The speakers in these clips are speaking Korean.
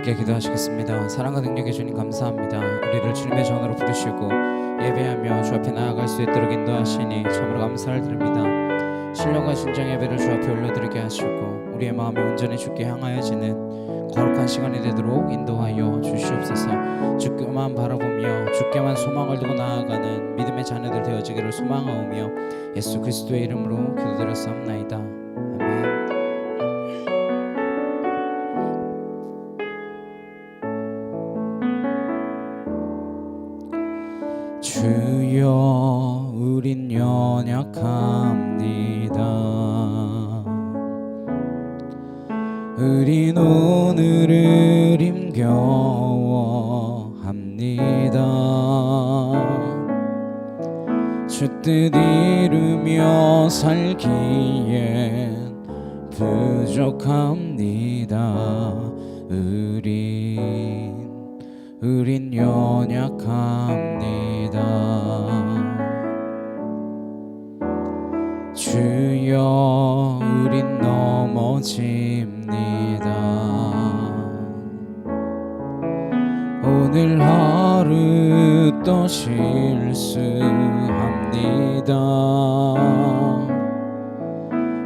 함께 기도하시겠습니다. 사랑과 능력의 주님 감사합니다. 우리를 주님의 전으로 부르시고 예배하며 주 앞에 나아갈 수 있도록 인도하시니 참으로 감사를 드립니다. 신령과 진정 예배를 주 앞에 올려드리게 하시고 우리의 마음이 온전히 주께 향하여지는 거룩한 시간이 되도록 인도하여 주시옵소서. 주께만 바라보며 주께만 소망을 두고 나아가는 믿음의 자녀들 되어지기를 소망하오며 예수 그리스도의 이름으로 기도드렸사옵나이다. 아멘. 주여 우린 연약합니다. 우린 오늘을 힘겨워합니다. 주 뜻 이루며 살기엔 부족합니다. 우린 연약합니다. 주여 우린 넘어집니다. 오늘 하루 또 실수합니다.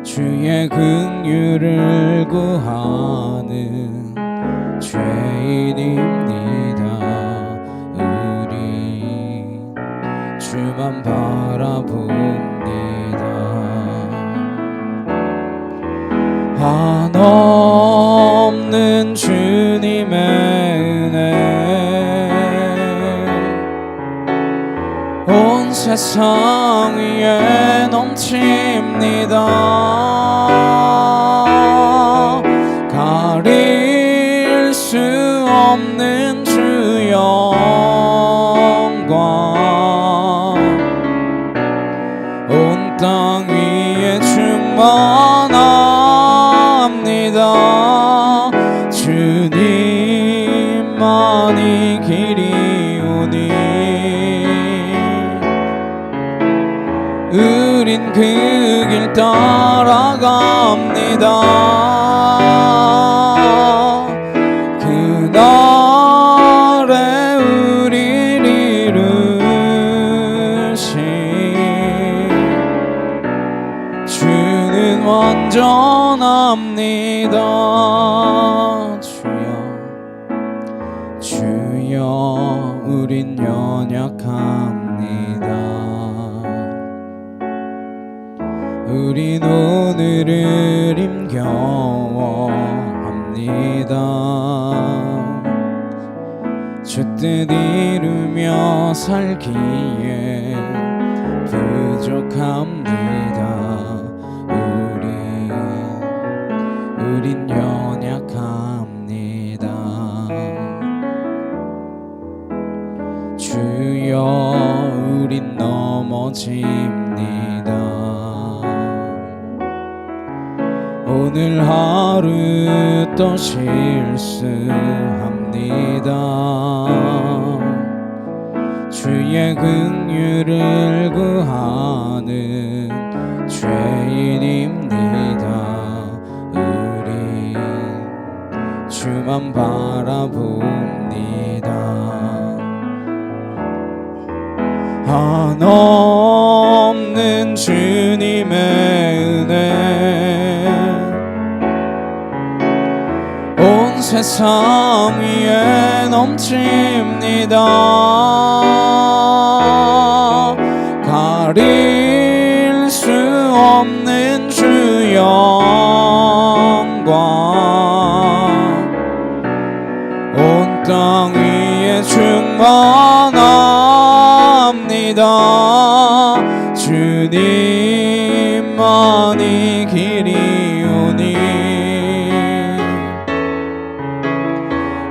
주의 긍휼을 구하는 죄인입니다. 우린 주만 바라봅니다. 한없는 주님의 은혜 온 세상 위에 넘칩니다. 가릴 수 없는 주 영광 온 땅 위에 충만합니다. 주님만이 길이오니 우린 그 길 따라갑니다. 그날에 우릴 이루신 주는 완전합니다. 주여 우린 연약합니다. 우린 오늘을 힘겨워합니다. 주 뜻 이루며 살기에 부족합니다. 우린 연약합니다. 주여 우린 넘어집니다. 오늘 하루 또 실수합니다. 주의 긍휼을 구하는 죄인입니다. 우린 주만 바라봅니다. 한없는 주님의 은혜 온 세상 위에 넘칩니다. 가릴 수 없는 주 영광 온 땅 위에 충만합니다. 주님만이 길이오니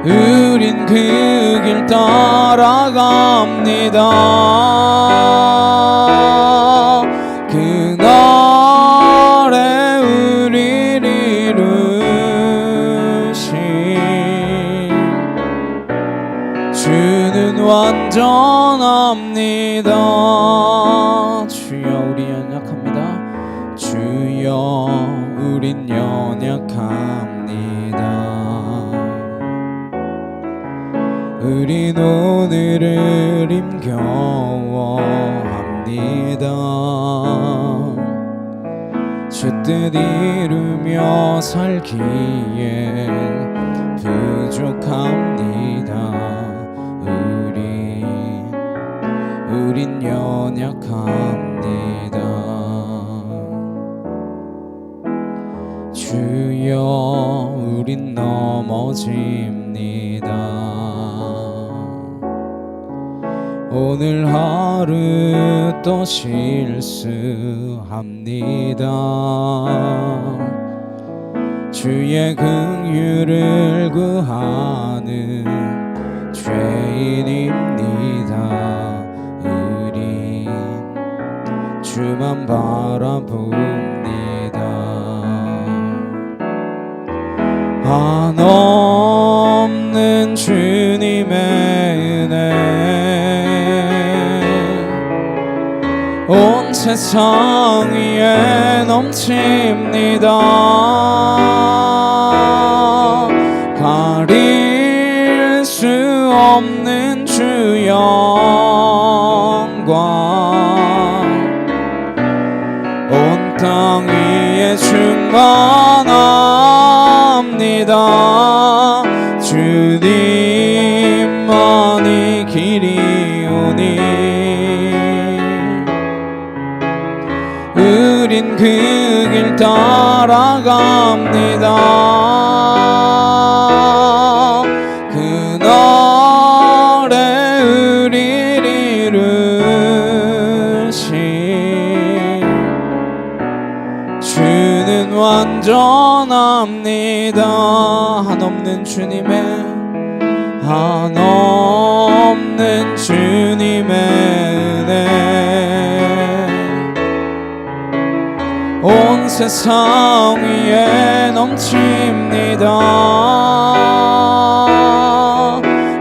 우린 그 길 따라갑니다. 그날에 우릴 이루신 주는 완전합니다. 주여 우리 연약합니다. 주여 우린 연약합니다. 주 뜻 이루며 살기에 부족합니다. 우린 연약합니다. 주여 우린 넘어집니다. 오늘 하루 또 실수합니다. 주의 긍휼을 구하는 죄인입니다. 우린 주만 바라봅니다. 한없는 주님의 은혜 온 세상 위에 넘칩니다. 가릴 수 없는 주 영광 온 땅 위에 충만합니다. 주님만이 길이오니 우린 그 길 따라갑니다. 그날에 우리를 이루신 주는 완전합니다. 한없는 주님의 은혜 온 세상 위에 넘칩니다.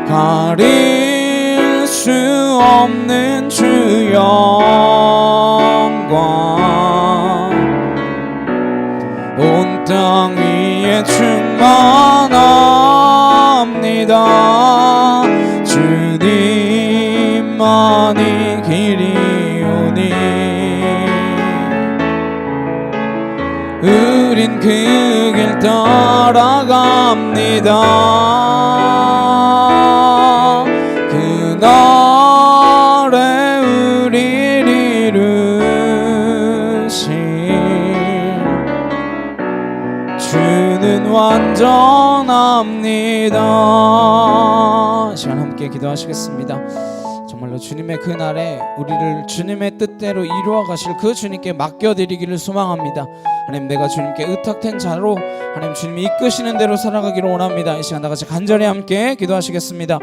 가릴 수 없는 주 영광 온 땅 위에 충만합니다. 주님만이 길이오니 우린 그 길 따라갑니다. 그날에 우리를 이루신 주는 완전합니다. 시간 함께 기도하시겠습니다. 정말로 주님의 그날에 우리를 주님의 뜻대로 이루어 가실 그 주님께 맡겨드리기를 소망합니다. 하나님, 내가 주님께 의탁된 자로 하나님 주님이 이끄시는 대로 살아가기를 원합니다. 이 시간 다같이 간절히 함께 기도하시겠습니다.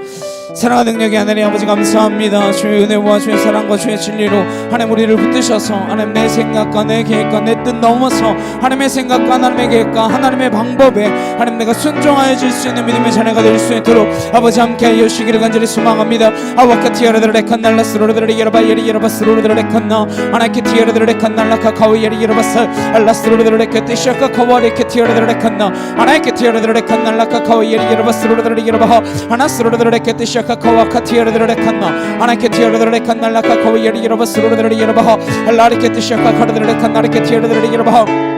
사랑과 능력의 하나님 아버지, 감사합니다. 주의 은혜와 주의 사랑과 주의 진리로 하나님 우리를 붙드셔서 하나님 내 생각과 내 계획과 내 뜻 넘어서 하나님의 생각과 하나님의 계획과 하나님의 방법에 하나님 내가 순종하여 질 수 있는 믿음의 자녀가 될 수 있도록 아버지 함께 하여 주시기를 간절히 소망합니다. 아와카티아르드레칸 날라스로르드레 예라바스로르드레칸나 아나키티아르드레칸날라카 카오예리예라바스 알라스로르드레케티샤카 카와레케티아르드레칸나 아나키티아르드레칸날라카 카오예리예라바스로르드레예라바하 아나스로르드레케티샤카 카와카티아르드레칸나 아나키티아르드레칸날라카 카오예리예라바스로르드레예라바하 알라리케티샤카 카르드레칸나리케티아르드레예라바하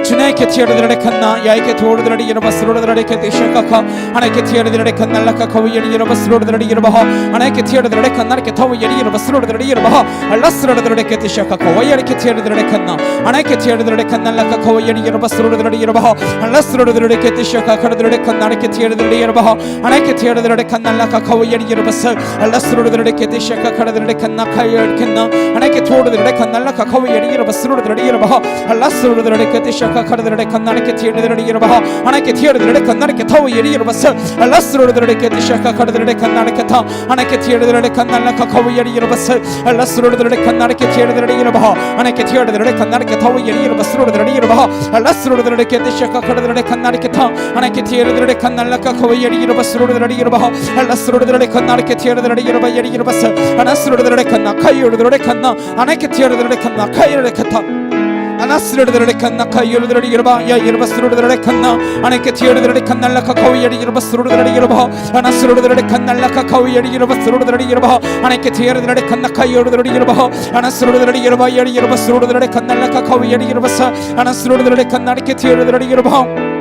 주네케 티아르드레칸나 야이케 도르드레리 예라바스로르드레케 티샤카카 하나이케 티아르드레칸 날라카 카위예리 예라바스로르드레리 예라바하 하나이케 티아르드레칸 나르케 타위예리 예라바스로르드레리 예라바하 알라스로르드레케 티샤카카 와이야리케 티아르드레칸나 하나이케 티아르드레칸 날라카 카위예리 예라바스로르드레리 예라바하 알라스로르드레케 티샤카카 카르드레칸 나르케 티아르드레리 예라바하 하나이케 티아르드레칸 날라카 카위예리 예라바스 알라스로르드레케 티샤카카 카르드레칸 나카이야리케나 하나이케 토르드레칸 날라카 카위예리 예라바스로르드레리 예라바하 알라스로르드레케 티샤카 카르드레칸 나르케 티아르드레리 예라바하 하나이케 티아르드레칸 나르케 타위예리 예라바스 알라스로르드레케 티샤카 카르드레칸 나르케 타 하나이케 티아르드레칸 날라카 카위예리 예라바스 알라스로르드레칸 나르케 티아르드레리 예라바하 하나이케 티아르드레칸 나르케 타위예리 예라바스로르드레리 예라바하 알라스로르드레케 티샤카 카르드레칸 나르케 타 하나이케 티아르드레칸 날라카 카위예리 예라바스로르드레리 예라바하 알라스로르드레칸 나르케 티아르드레리 예라바예리 예라바스 알라스로르드레칸 나카이르드레칸 나 하나이케 티아르드레칸 나카이르레칸 타 아나스르르르레칸나 카이르르르리르바 야이르바스르르르레칸나 아네케 티르르르레칸날라카 카위야리르바스르르르리르바 아나스르르르레칸날라카 카위야리르바스르르르리르바 아네케 티르르르레칸나 카이르르르리르바 아나스르르르리르바 야리르바스르르르레칸날라카 카위야리르바사 아나스르르르레칸나리케 티르르르리르바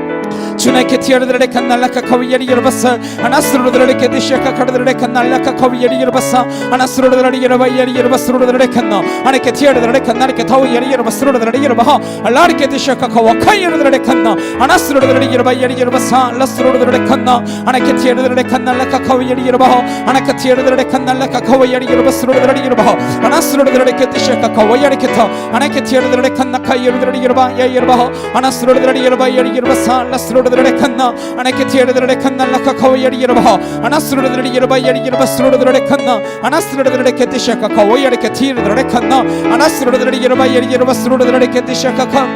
주네케 티르르르레 칸날라카 카위야리 여러바사 아나스르르르레 케디샤카 카르르레 칸날라카 카위야리 여러바사 아나스르르르레 여러바야리 여러바스르르르레 칸나 아네케 티르르르레 칸나리케 타위야리 여러바스르르르레 여러바 알라리케 디샤카 카와카이르르레 칸나 아나스르르르레 여러바야리 여러바사 라스르르르레 칸나 아네케 티르르르레 칸날라카 카위야리 여러바 아나카 티르르르레 칸날라카 카위야리 여러바스르르르레 여러바 아나스르르르레 케디샤카 카와야리 케타 아네케 티르르르레 칸나 카이르르르레 여러바 야 여러바 아나스르르르레 여러바야리 여러바사 라스르르르레칸나 아네케 티르르르레칸날라카 카와야리 여러바 아나스르르르레 여러바야리 여러바스르르르레칸나 아나스르르르레 디샤카 카와야리케 티르르르레칸나 아나스르르르레 여러바야리 여러바스르르르레 디샤카 카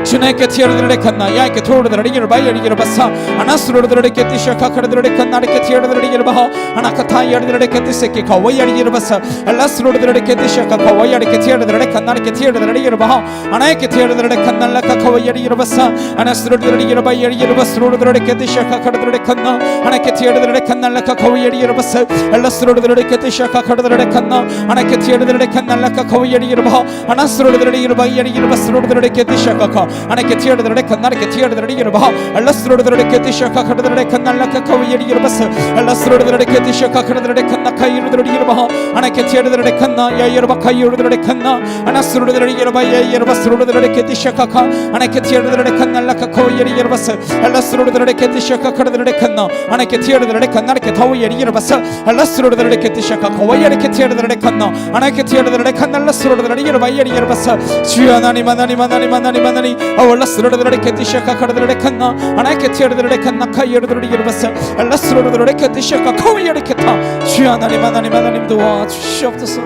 주네케 티르르르레칸나 야이케 토르르르레 바야리 여러바사 아나스르르르레 디샤카 카르르르레칸나리케 티르르르레 여러바 아나카타야르르레 디세케 카와야리 여러바사 알라스르르르레 디샤카 카와야리케 티르르르레칸나리케 티르르르레 여러바 아나이케 티르르르레칸날라카 카와야리 여러바사 아나스르르르레 여러바야리 여러바스르르르레 디샤카 카르르르레칸나 아나이케 티르르르레칸날라카 카와야리 여러바사 알라스르르르레 디샤카 카르르르레칸나 아나이케 티르르르레칸날라카 카와야리 여러바 아나스르르르레 여러바야리 여러바스르르르레 디샤카 카 아네케 티르르르레 칸나리케 티르르르레 여러바 알라스르르르레 디샤카 카르르르레 칸날라카 카와야리 여러바사 알라스르르르레 디샤카 카르르르레 칸나 카이르르르레 여러바 아네케 티르르르레 칸나 야 여러바 카이르르르레 칸나 아나스르르르레 여러바 야 여러바스르르르레 디샤카 카 아네케 티르르르레 칸날라카 카와야리 여러바사 알라스르르르레 디샤카 카르르르레 칸나 아네케 티르르르레 칸나리케 타와야리 여러바사 알라스르르르레 디샤카 카와야리케 티르르르레 칸나 아네케 티르르르레 칸날라스르르르레 여러바야리 여러바사 주여 하나님 하나님 하나님 하나님 하나님 아월라스르르르레 디샤카 카르르르레 칸나 아네케 티르르르레 칸나 카이르르르레 여러바사 알라스르르르레 디샤카 카와야리케 타 주여 하나님 하나님 하나님 도와주시옵소서.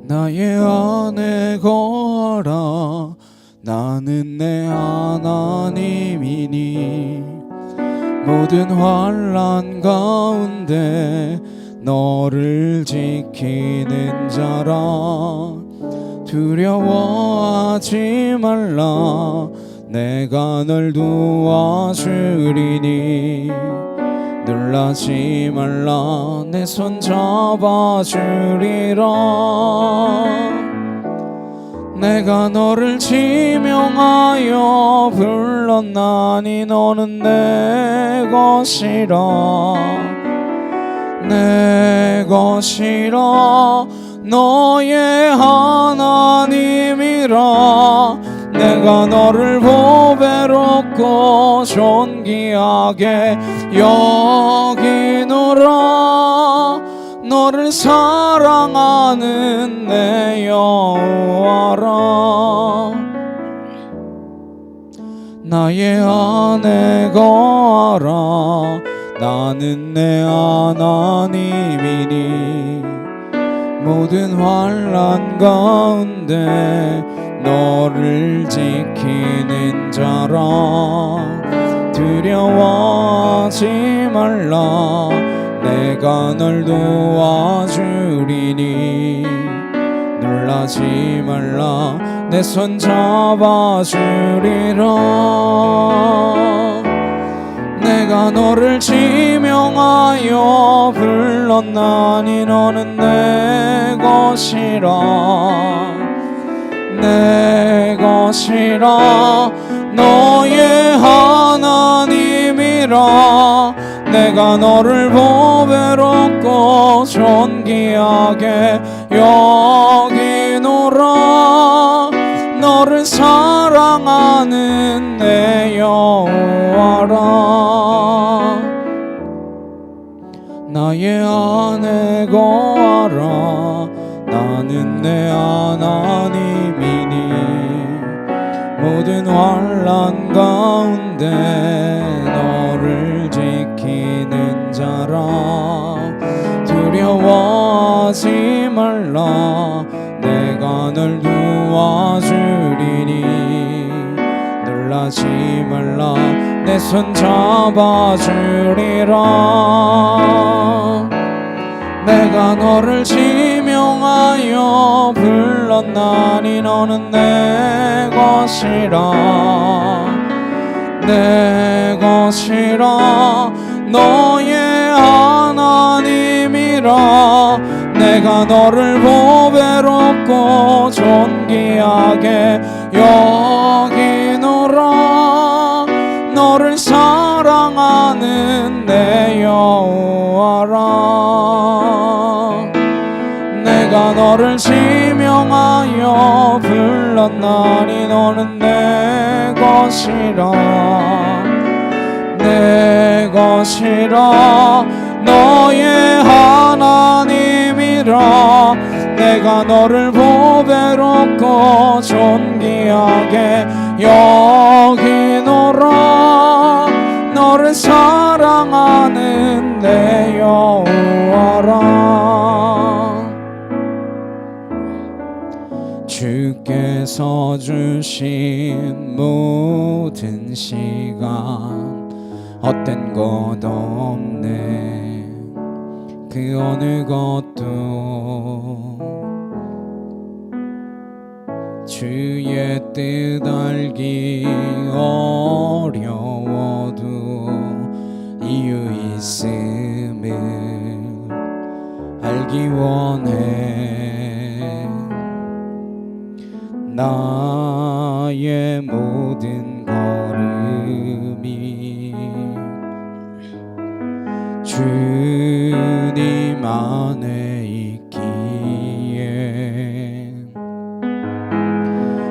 나의 안에 거하라 나는 내 하나님이니 모든 환난 가운데 너를 지키는 자라 두려워하지 말라 내가 널 도와주리니 놀라지 말라 내 손 잡아주리라 내가 너를 지명하여 불렀나니 너는 내 것이라 내 것이라 너의 하나님이라 내가 너를 보배롭고 존귀하게 여기노라 너를 사랑하는 내 여호와라 나의 안에 거하라 나는 내 하나님이니 모든 환난 가운데 너를 지키는 자라 두려워하지 말라 내가 널 도와주리니 놀라지 말라 내 손 잡아주리라 내가 너를 지명하여 불렀나니 너는 내 것이라 내 것이라 너의 하나님이라 내가 너를 보배롭고 존귀하게 여기노라 너를 사랑하는 내 여호와라 나의 안에 거하라 나는 내 하나님이니 모든 환난 가운데 너를 지키는 자라 두려워하지 말라 내가 널 도와주리니 포기하지 말라. 내 손 잡아주리라. 내가 너를 지명하여 불렀나니 너는 내 것이라. 내 것이라. 너의 하나님이라. 내가 너를 보배롭고 존귀하게 여기노라. 너를 사랑하는 내 여호와라. 내가 너를 지명하여 불렀나니 너는 내 것이라. 내 것이라. 너의 하나님이라. 내가 너를 보배롭고 존귀하게 여기노라. 너를 사랑하는 내 여호와라. 주께서 주신 모든 시간 헛된 것 없네. 그 어느 것도 주의 뜻 알기 어려워도 이유 있음을 알기 원해. 나의 모든 걸음이 주님 안에 있기에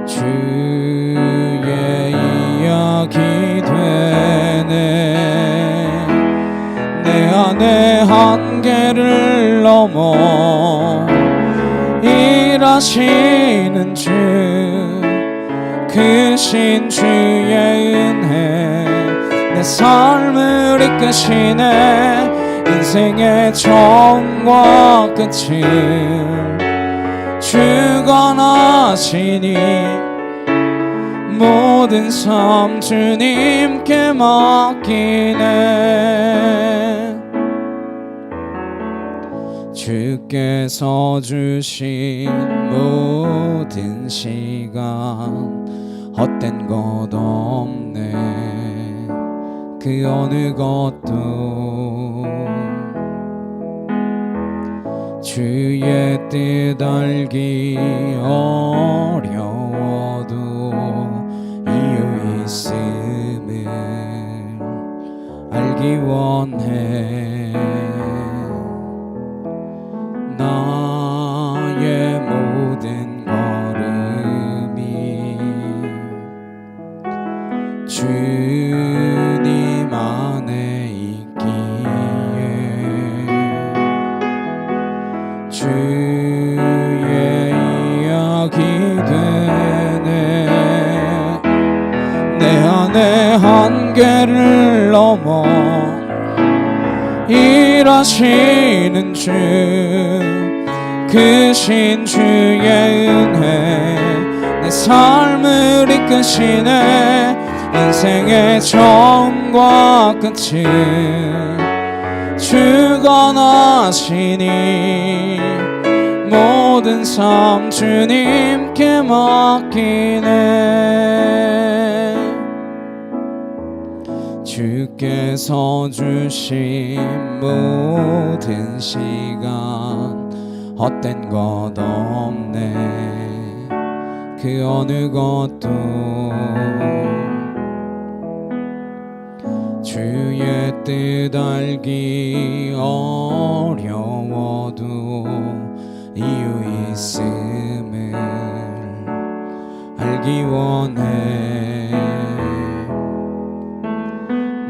주의 이야기 되네. 내 안에 한계를 넘어 일하시는 주, 크신 주의 은혜 내 삶을 이끄시네. 인생의 처음과 끝을 주관하시니 모든 삶 주님께 맡기네. 주께서 주신 모든 시간 헛된 것 없네. 그 어느 것도 주의 뜻 알기 어려워도 이유 있음을 알기 원해. 나의 모든 걸음이 주님 안에 있기에 주의 이야기 되네. 내 안에 한계를 넘어 일하시는 주, 크신 주의 은혜 내 삶을 이끄시네. 인생의 처음과 끝을 주관하시니 모든 삶 주님께 맡기네. 주께서 주신 모든 시간 헛된 것 없네. 그 어느 것도 주의 뜻 알기 어려워도 이유 있음을 알기 원해.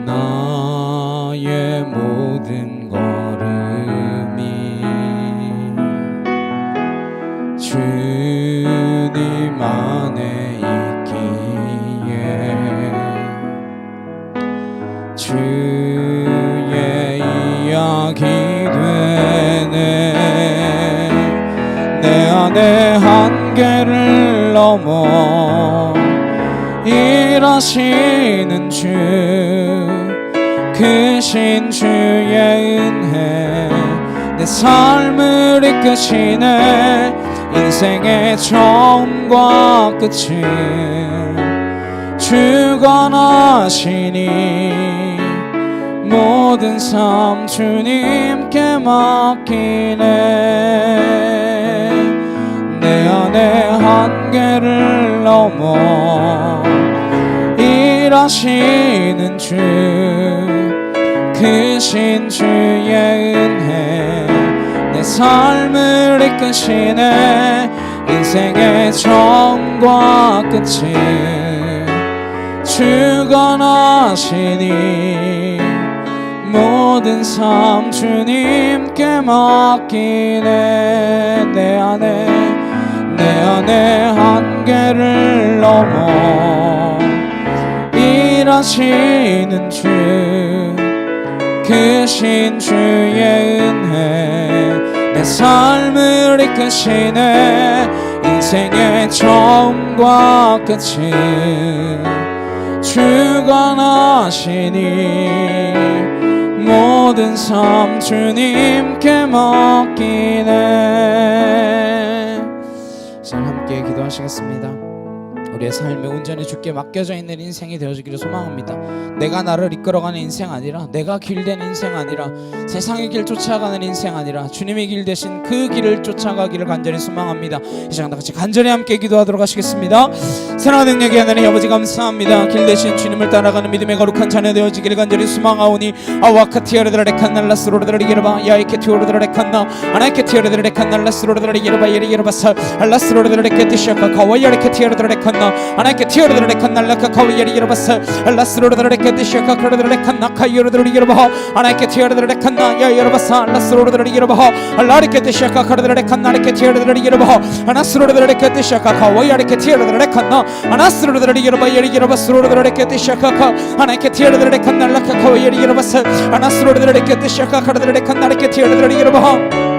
나의 모든 걸음이 주님 안에 있기에 주의 이야기 되네. 내 안에 한계를 넘어 일하시는 일하시는 주 크신 주의 은혜 내 삶을 이끄시네 인생의 처음과 끝을 주관하시니 모든 삶 주님께 맡기네 내 안의 한계를 넘어 일하시는 주 크신 주의 은혜 내 삶을 이끄시네 인생의 처음과 끝을 주관하시니 모든 삶 주님께 맡기네 내 안의 한계를 넘어 일하시는 주 크신 주의 은혜 내 삶을 이끄시네 인생의 처음과 끝을 주관하시니 모든 삶 주님께 맡기네 함께 기도하시겠습니다. 우리의 삶이 온전히 주께 맡겨져 있는 인생이 되어지기를 소망합니다. 내가 나를 이끌어가는 인생 아니라 내가 길된 인생 아니라 세상의 길 쫓아가는 인생 아니라 주님의 길 대신 그 길을 쫓아가기를 간절히 소망합니다. 이 시간 다 같이 간절히 함께 기도하도록 하시겠습니다. 사랑하는 능력의 하나님 아버지 감사합니다. 길 대신 주님을 따라가는 믿음의 거룩한 자녀 되어지기를 간절히 소망하오니 아와카티아르드라레칸 날라스로르드라리게르바 야이케티오르드라레칸나 아나이케티오르드라레칸 날라스로르드라리게르바 예리게르바사 알라스로르드라레케티샤카 가와이아레케티오르드라레칸나 하나님께 티어르드레칸 날라카 카위예리게르바사 알라스로르드레케티샤카 카르드레칸나 카이오르드레게르바 하나님께 티어르드레칸나 야이르바사 알라스로르드레게르바 알라리케티샤카 카르드레칸 나리케 티어르드레게르바 아나스로르드레케티샤카 카와이아레케 티어르드레칸나 아나스로르드레게르바 예리게르바스로르드레케티샤카 하나님께 티어르드레칸 날라카 카위예리게르바사 아나스로르드레케티샤카 카르드레칸 나리케 티어르드레게르바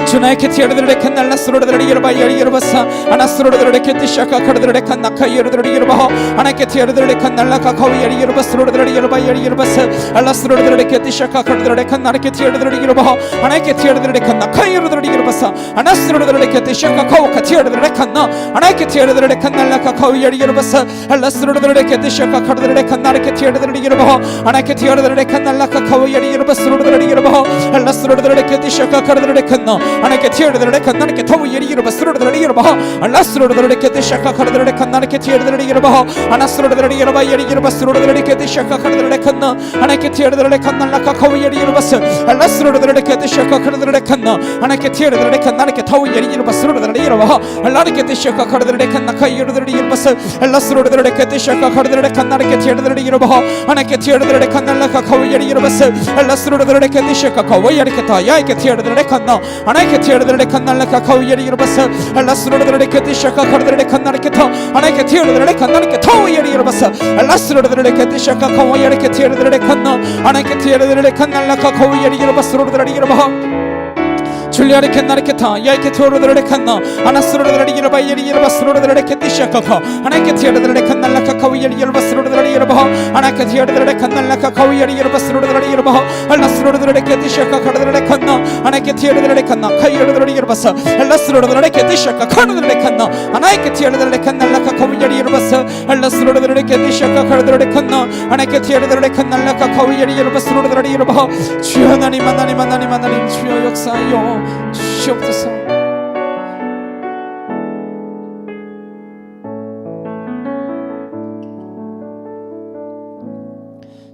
주나이케 티어르드레칸 날라스로르드레게르바 예리게르바사 아나스로르드레케티샤카 카르드레칸 나카이오르드레게르바 하나님께 티어르드레칸 날라카 카위예리게르바스로르드레게르바 예리게르바사 알라스로르드레케티샤카 카르드레칸 나리케 티어르드레게르바 하나님께 티어르드레칸 나카이오르드레게르바사 아나스로르드레케티샤카 카와카 티어르드레칸 나 하나님께 티어르드레칸 날라카 카위예리게르바사 알라스로르드레케티샤카 카르드레칸 나리케 티어르드레게르바 하나님께 티어르드레칸 날라카 카위예리게르바스로르드레게르바 알라스로르드레케티샤카 카르드레칸 나 하나님께 티어르드레칸 나리케 타위예리게르바스로르드레게르바 알라스로르드레케티샤카 카르드레칸 나리케 티어르드레게르바 아나스로르드레게르바 예리게르바스로르드레케티샤카 카르드레칸 나 하나님께 티어르드레칸 날라카 카위예리게르바스 알라스로르드레케티샤카 카르드레칸 나 하나님께 티어르드레칸 나리케 타위예리게르바스로르드레게르바 알라리케티샤카 카르드레칸 나카이오르드레게르바스 알라스로르드레케티샤카 카르드레칸 나리케 티어르드레게르바 하나님께 티어르드레칸 날라카 카위예리게르바스 알라스로르드레케티샤카 카와이아리케타 야이케 티어르드레칸 나 하나님께 티어르드레칸 날라카 카위예리게르바스 알라스로르드레케티샤카 카르드레칸 나리케타 하나님께 티어르드레칸 나리케 타위예리게르바스 알라스로르드레케티샤카 카와이아리케 티어르드레칸 나 하나님께 티어르드레칸 날라카 카위예리게르바스로르드레게르바 줄리아리케 나리케타 야이케 티오르드레칸나 아나스로르드레게르바 예리게르바스로르드레케티샤카카 하나님께 티어르드레칸 날라카 카위예리게르바스로르드레게르바 하나님께 티어르드레칸 날라카 카위예리게르바스로르드레게르바 알라스로르드레케티샤카 카르드레칸나 하나님께 티어르드레칸나 카이오르드레게르바사 알라스로르드레케티샤카 카르드레칸나 하나님께 티어르드레칸 날라카 카위예리게르바사 알라스로르드레케티샤카 카르드레칸나 하나님께 티어르드레칸 날라카 카위예리게르바스로르드레게르바 주여 하나님 하나님 하나님 하나님 주여 역사하여 주시옵소서.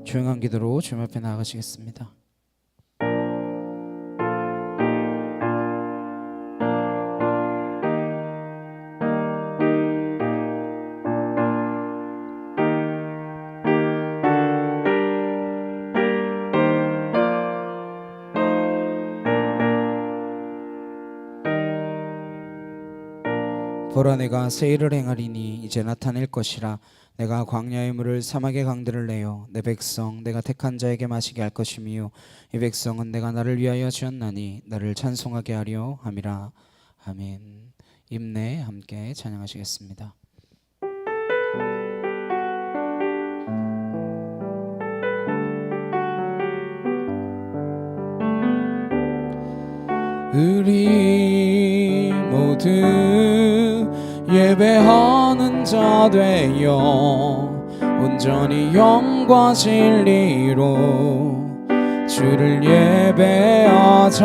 조용한 기도로 주님 앞에 나아가시겠습니다. 보라 내가 새 일을 행하리니 이제 나타낼 것이라 내가 광야의 물을 사막의 강들을 내어 내 백성 내가 택한 자에게 마시게 할 것이며 이 백성은 내가 나를 위하여 지었나니 나를 찬송하게 하려 함이라. 아멘. 임내 함께 찬양하시겠습니다. 우리 모두 예배하는 자 되어 온전히 영과 진리로 주를 예배하자.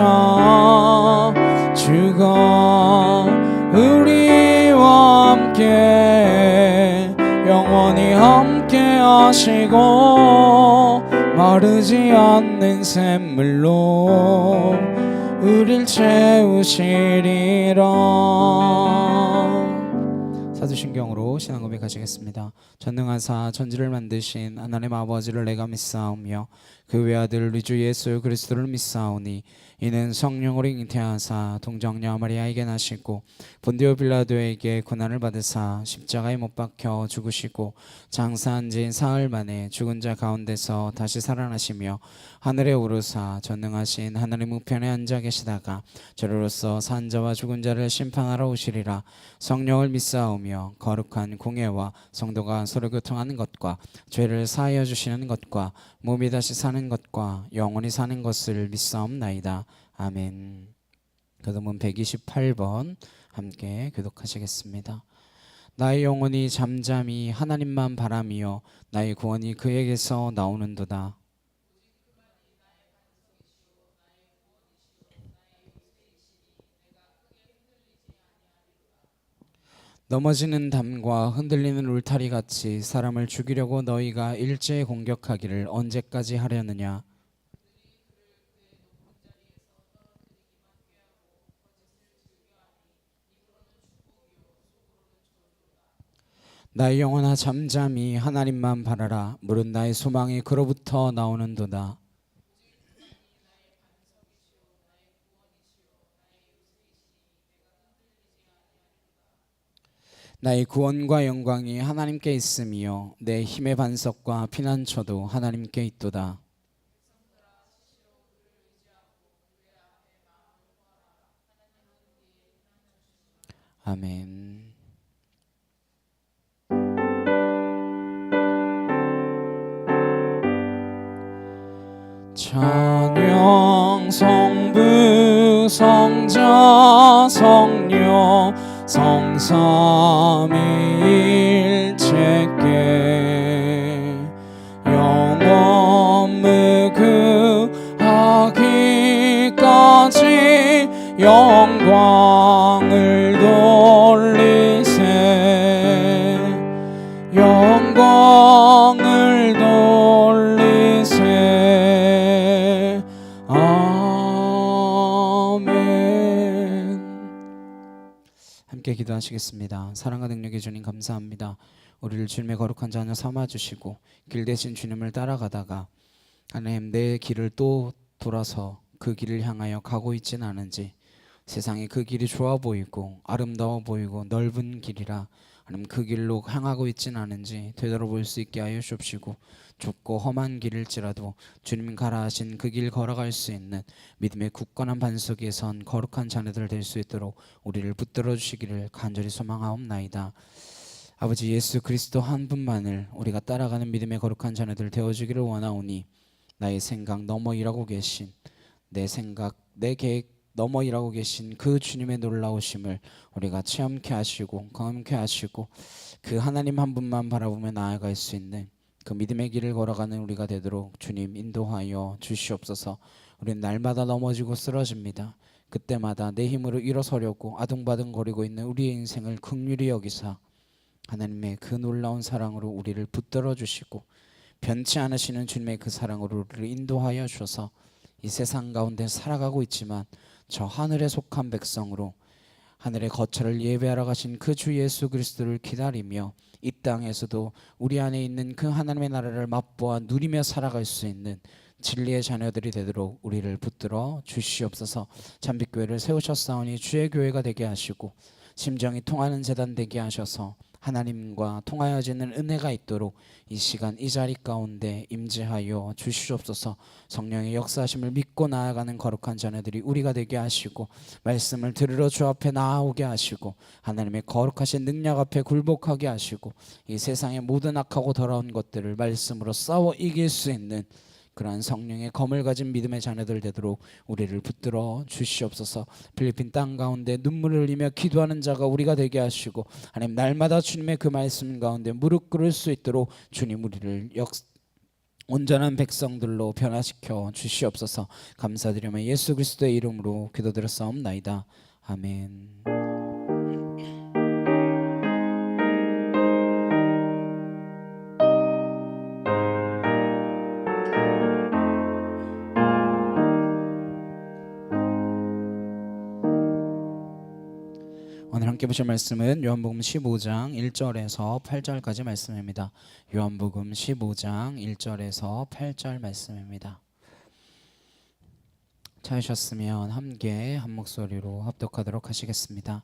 주가 우리와 함께 영원히 함께 하시고 마르지 않는 샘물로 우릴 채우시리라. 사도신경으로 신앙 고백하시겠습니다. 전능하사 천지를 만드신 하나님 아버지를 내가 믿사오며 그 외아들 우리 주 예수 그리스도를 믿사오니 이는 성령으로 잉태하사 동정녀 마리아에게 나시고 본디오 빌라도에게 고난을 받으사 십자가에 못 박혀 죽으시고 장사한 지 사흘 만에 죽은 자 가운데서 다시 살아나시며 하늘에 오르사 전능하신 하나님 우편에 앉아 계시다가 저로서 산 자와 죽은 자를 심판하러 오시리라. 성령을 믿사오며 거룩한 공예와 성도가 서로 교통하는 것과 죄를 사하여 주시는 것과 몸이 다시 사는 것과 영원히 사는 것을 믿사옵나이다. 아멘. 교도문 128번 함께 교독하시겠습니다. 나의 영혼이 잠잠히 하나님만 바라며 나의 구원이 그에게서 나오는도다. 넘어지는 담과 흔들리는 울타리 같이 사람을 죽이려고 너희가 일제히 공격하기를 언제까지 하려느냐. 나의 영혼아 잠잠히 하나님만 바라라. 물은 나의 소망이 그로부터 나오는도다. 나의 구원과 영광이 하나님께 있으며 내 힘의 반석과 피난처도 하나님께 있도다. 아멘. 찬양 성부 성자 성령 성삼위일체께 영원 무궁하기까지 영광을 돌리세. 영광을 돌리세. 아멘. 함께 기도하시겠습니다. 사랑과 능력의 주님 감사합니다. 우리를 주님의 거룩한 자녀 삼아주시고 길 대신 주님을 따라가다가 하나님 내 길을 또 돌아서 그 길을 향하여 가고 있진 않은지, 세상에 그 길이 좋아 보이고 아름다워 보이고 넓은 길이라 하나님 그 길로 향하고 있진 않은지 되돌아볼 수 있게 하여 주옵시고, 좁고 험한 길일지라도 주님 가라 하신 그 길 걸어갈 수 있는 믿음의 굳건한 반석에 선 거룩한 자녀들 될 수 있도록 우리를 붙들어 주시기를 간절히 소망하옵나이다. 아버지 예수 그리스도 한 분만을 우리가 따라가는 믿음의 거룩한 자녀들 되어주기를 원하오니 나의 생각 넘어 일하고 계신, 내 생각 내 계획 넘어 일하고 계신 그 주님의 놀라우심을 우리가 체험케 하시고 경험케 하시고 그 하나님 한 분만 바라보며 나아갈 수 있는 그 믿음의 길을 걸어가는 우리가 되도록 주님 인도하여 주시옵소서. 우리는 날마다 넘어지고 쓰러집니다. 그때마다 내 힘으로 일어서려고 아둥바둥거리고 있는 우리의 인생을 긍휼히 여기사 하나님의 그 놀라운 사랑으로 우리를 붙들어 주시고 변치 않으시는 주님의 그 사랑으로 우리를 인도하여 주셔서 이 세상 가운데 살아가고 있지만 저 하늘에 속한 백성으로 하늘의 거처를 예배하러 가신 그 주 예수 그리스도를 기다리며 이 땅에서도 우리 안에 있는 그 하나님의 나라를 맛보아 누리며 살아갈 수 있는 진리의 자녀들이 되도록 우리를 붙들어 주시옵소서. 잠빛교회를 세우셨사오니 주의 교회가 되게 하시고 심정이 통하는 제단 되게 하셔서 하나님과 통하여지는 은혜가 있도록 이 시간 이 자리 가운데 임재하여 주시옵소서. 성령의 역사하심을 믿고 나아가는 거룩한 자녀들이 우리가 되게 하시고 말씀을 들으러 주 앞에 나아오게 하시고 하나님의 거룩하신 능력 앞에 굴복하게 하시고 이 세상의 모든 악하고 더러운 것들을 말씀으로 싸워 이길 수 있는 그러한 성령의 검을 가진 믿음의 자녀들 되도록 우리를 붙들어 주시옵소서. 필리핀 땅 가운데 눈물을 흘리며 기도하는 자가 우리가 되게 하시고, 하나님 날마다 주님의 그 말씀 가운데 무릎 꿇을 수 있도록 주님 우리를 온전한 백성들로 변화시켜 주시옵소서. 감사드리며 예수 그리스도의 이름으로 기도드렸사옵나이다. 아멘. 오늘 함께 보실 말씀은 요한복음 15장 1절에서 8절까지 말씀입니다. 요한복음 15장 1절에서 8절 말씀입니다. 찾으셨으면 함께 한 목소리로 합독하도록 하시겠습니다.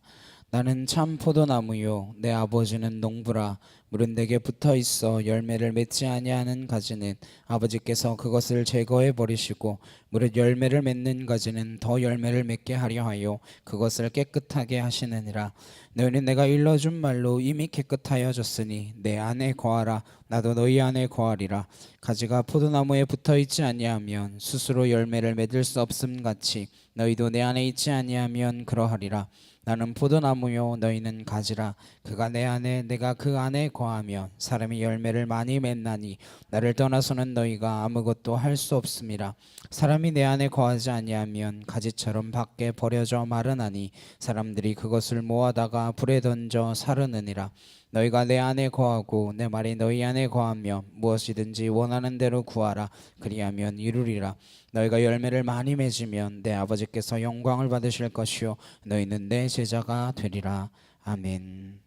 나는 참 포도나무요 내 아버지는 농부라. 물은 내게 붙어있어 열매를 맺지 아니하는 가지는 아버지께서 그것을 제거해 버리시고, 무릇 열매를 맺는 가지는 더 열매를 맺게 하려 하여 그것을 깨끗하게 하시느니라. 너희는 내가 일러준 말로 이미 깨끗하여졌으니 내 안에 거하라. 나도 너희 안에 거하리라. 가지가 포도나무에 붙어있지 아니하면 스스로 열매를 맺을 수 없음 같이 너희도 내 안에 있지 아니하면 그러하리라. 나는 포도나무요 너희는 가지라. 그가 내 안에 내가 그 안에 거하면 사람이 열매를 많이 맺나니 나를 떠나서는 너희가 아무것도 할 수 없음이라. 사람이 내 안에 거하지 아니하면 가지처럼 밖에 버려져 마르나니 사람들이 그것을 모아다가 불에 던져 사르느니라. 너희가 내 안에 거하고 내 말이 너희 안에 거하며 무엇이든지 원하는 대로 구하라. 그리하면 이루리라. 너희가 열매를 많이 맺으면 내 아버지께서 영광을 받으실 것이요 너희는 내 제자가 되리라. 아멘.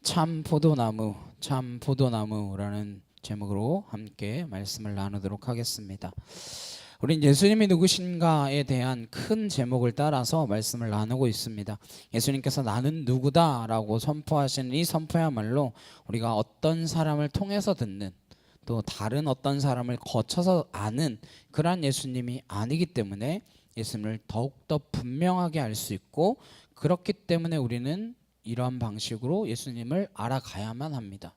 참 포도나무라는 제목으로 함께 말씀을 나누도록 하겠습니다. 우린 예수님이 누구신가에 대한 큰 제목을 따라서 말씀을 나누고 있습니다. 예수님께서 나는 누구다라고 선포하시는 이 선포야말로 우리가 어떤 사람을 통해서 듣는, 또 다른 어떤 사람을 거쳐서 아는 그러한 예수님이 아니기 때문에 예수님을 더욱더 분명하게 알 수 있고, 그렇기 때문에 우리는 이러한 방식으로 예수님을 알아가야만 합니다.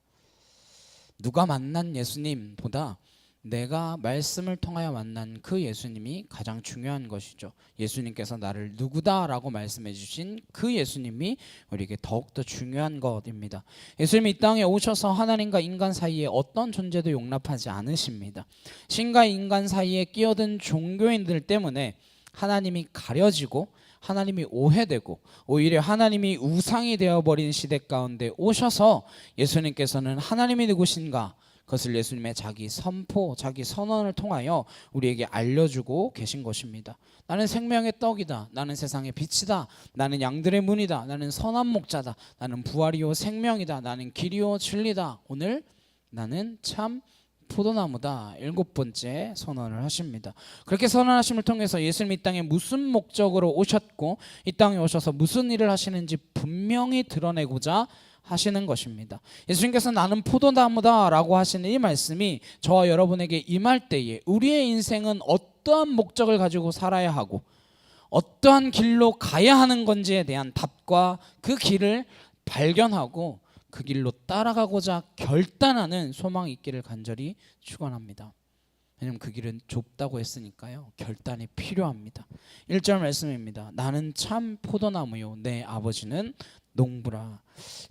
누가 만난 예수님보다 내가 말씀을 통하여 만난 그 예수님이 가장 중요한 것이죠. 예수님께서 나를 누구다라고 말씀해 주신 그 예수님이 우리에게 더욱더 중요한 것입니다. 예수님이 이 땅에 오셔서 하나님과 인간 사이에 어떤 존재도 용납하지 않으십니다. 신과 인간 사이에 끼어든 종교인들 때문에 하나님이 가려지고 하나님이 오해되고 오히려 하나님이 우상이 되어버린 시대 가운데 오셔서 예수님께서는 하나님이 누구신가, 그것을 예수님의 자기 선포, 자기 선언을 통하여 우리에게 알려주고 계신 것입니다. 나는 생명의 떡이다. 나는 세상의 빛이다. 나는 양들의 문이다. 나는 선한 목자다. 나는 부활이요 생명이다. 나는 길이요 진리다. 오늘 나는 참 포도나무다. 7번째 선언을 하십니다. 그렇게 선언하심을 통해서 예수님이 이 땅에 무슨 목적으로 오셨고 이 땅에 오셔서 무슨 일을 하시는지 분명히 드러내고자 하시는 것입니다. 예수님께서 나는 포도나무다 라고 하시는 이 말씀이 저와 여러분에게 임할 때에 우리의 인생은 어떠한 목적을 가지고 살아야 하고 어떠한 길로 가야 하는 건지에 대한 답과 그 길을 발견하고 그 길로 따라가고자 결단하는 소망이 있기를 간절히 축원합니다. 왜냐하면 그 길은 좁다고 했으니까요. 결단이 필요합니다. 1절 말씀입니다. 나는 참 포도나무요 내 아버지는 농부라.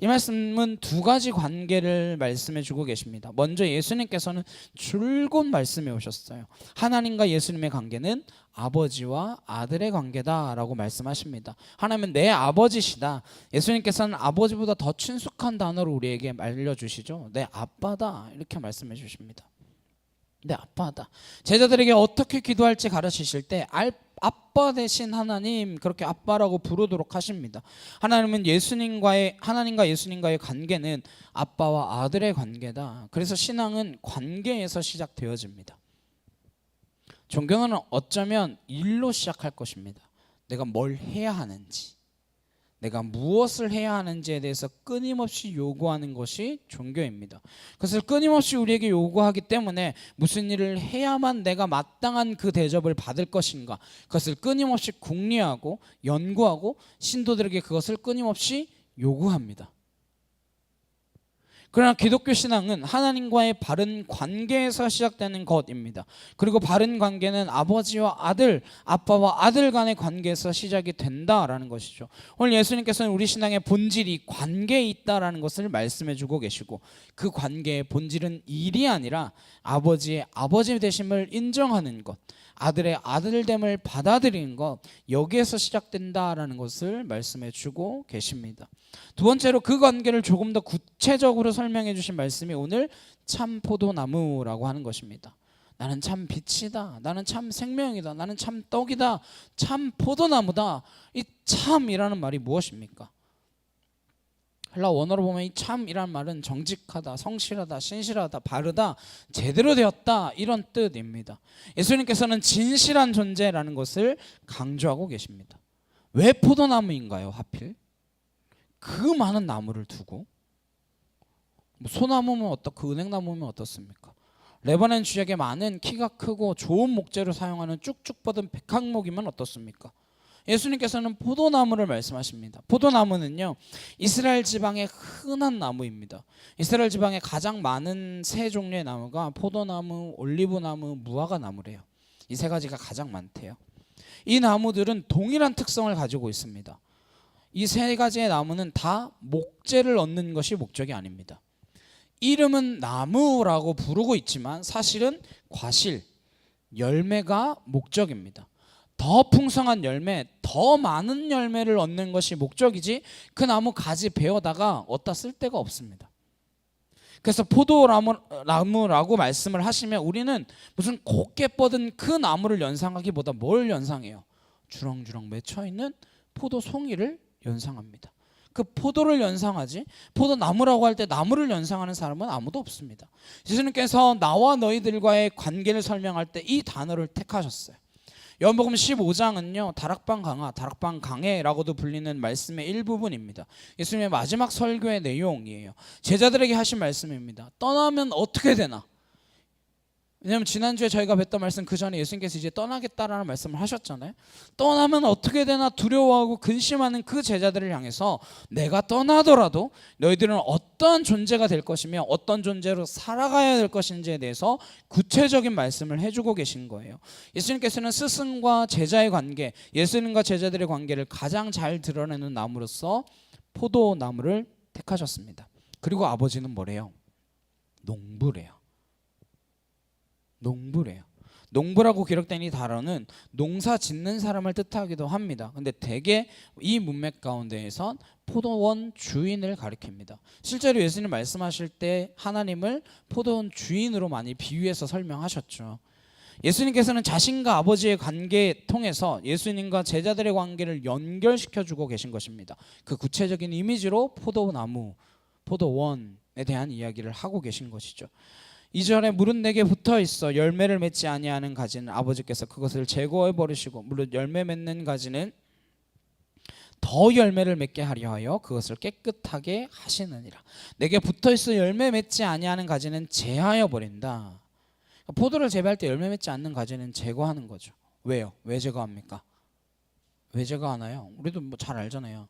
이 말씀은 두 가지 관계를 말씀해 주고 계십니다. 먼저 예수님께서는 줄곧 말씀해 오셨어요. 하나님과 예수님의 관계는 아버지와 아들의 관계다라고 말씀하십니다. 하나님은 내 아버지시다. 예수님께서는 아버지보다 더 친숙한 단어로 우리에게 알려주시죠. 내 아빠다 이렇게 말씀해 주십니다. 내 아빠다. 제자들에게 어떻게 기도할지 가르치실 때 아빠 대신 하나님 그렇게 아빠라고 부르도록 하십니다. 하나님과 예수님과의 관계는 아빠와 아들의 관계다. 그래서 신앙은 관계에서 시작되어집니다. 종교는 어쩌면 일로 시작할 것입니다. 내가 뭘 해야 하는지, 내가 무엇을 해야 하는지에 대해서 끊임없이 요구하는 것이 종교입니다. 그것을 끊임없이 우리에게 요구하기 때문에 무슨 일을 해야만 내가 마땅한 그 대접을 받을 것인가, 그것을 끊임없이 궁리하고 연구하고 신도들에게 그것을 끊임없이 요구합니다. 그러나 기독교 신앙은 하나님과의 바른 관계에서 시작되는 것입니다. 그리고 바른 관계는 아버지와 아들, 아빠와 아들 간의 관계에서 시작이 된다라는 것이죠. 오늘 예수님께서는 우리 신앙의 본질이 관계에 있다라는 것을 말씀해 주고 계시고, 그 관계의 본질은 일이 아니라 아버지의 아버지 되심을 인정하는 것, 아들의 아들됨을 받아들이는 것, 여기에서 시작된다라는 것을 말씀해 주고 계십니다. 두 번째로 그 관계를 조금 더 구체적으로 설명해 주신 말씀이 오늘 참 포도나무라고 하는 것입니다. 나는 참 빛이다, 나는 참 생명이다, 나는 참 떡이다, 참 포도나무다. 이 참이라는 말이 무엇입니까? 헬라 원어로 보면 이 참이란 말은 정직하다, 성실하다, 신실하다, 바르다, 제대로 되었다, 이런 뜻입니다. 예수님께서는 진실한 존재라는 것을 강조하고 계십니다. 왜 포도나무인가요, 하필? 그 많은 나무를 두고, 소나무면 어떻고 은행나무면 어떻습니까? 레바논 지역에 많은 키가 크고 좋은 목재를 사용하는 쭉쭉 뻗은 백항목이면 어떻습니까? 예수님께서는 포도나무를 말씀하십니다. 포도나무는요, 이스라엘 지방의 흔한 나무입니다. 이스라엘 지방에 가장 많은 세 종류의 나무가 포도나무, 올리브나무, 무화과 나무래요. 이 세 가지가 가장 많대요. 이 나무들은 동일한 특성을 가지고 있습니다. 이 세 가지의 나무는 다 목재를 얻는 것이 목적이 아닙니다. 이름은 나무라고 부르고 있지만 사실은 과실, 열매가 목적입니다. 더 풍성한 열매, 더 많은 열매를 얻는 것이 목적이지 그 나무 가지 베어다가 어디다 쓸 데가 없습니다. 그래서 포도나무라고 말씀을 하시면 우리는 무슨 곱게 뻗은 그 나무를 연상하기보다 뭘 연상해요? 주렁주렁 맺혀있는 포도송이를 연상합니다. 그 포도를 연상하지, 포도나무라고 할 때 나무를 연상하는 사람은 아무도 없습니다. 예수님께서 나와 너희들과의 관계를 설명할 때 이 단어를 택하셨어요. 요한복음 15장은요 다락방 강해라고도 불리는 말씀의 일부분입니다. 예수님의 마지막 설교의 내용이에요. 제자들에게 하신 말씀입니다. 떠나면 어떻게 되나? 왜냐하면 지난주에 저희가 뵀던 말씀 그 전에 예수님께서 이제 떠나겠다라는 말씀을 하셨잖아요. 떠나면 어떻게 되나 두려워하고 근심하는 그 제자들을 향해서 내가 떠나더라도 너희들은 어떤 존재가 될 것이며 어떤 존재로 살아가야 될 것인지에 대해서 구체적인 말씀을 해주고 계신 거예요. 예수님께서는 스승과 제자의 관계, 예수님과 제자들의 관계를 가장 잘 드러내는 나무로서 포도나무를 택하셨습니다. 그리고 아버지는 뭐래요? 농부래요. 농부래요. 농부라고 기록된 이 단어는 농사 짓는 사람을 뜻하기도 합니다. 근데 대개 이 문맥 가운데에선 포도원 주인을 가리킵니다. 실제로 예수님 말씀하실 때 하나님을 포도원 주인으로 많이 비유해서 설명하셨죠. 예수님께서는 자신과 아버지의 관계에 통해서 예수님과 제자들의 관계를 연결시켜주고 계신 것입니다. 그 구체적인 이미지로 포도나무, 포도원에 대한 이야기를 하고 계신 것이죠. 2절에 물은 내게 붙어 있어 열매를 맺지 아니하는 가지는 아버지께서 그것을 제거해 버리시고 물론 열매 맺는 가지는 더 열매를 맺게 하려 하여 그것을 깨끗하게 하시느니라. 내게 붙어 있어 열매 맺지 아니하는 가지는 제하여 버린다. 포도를 재배할 때 열매 맺지 않는 가지는 제거하는 거죠. 왜요? 왜 제거합니까? 왜 제거하나요? 우리도 뭐 잘 알잖아요.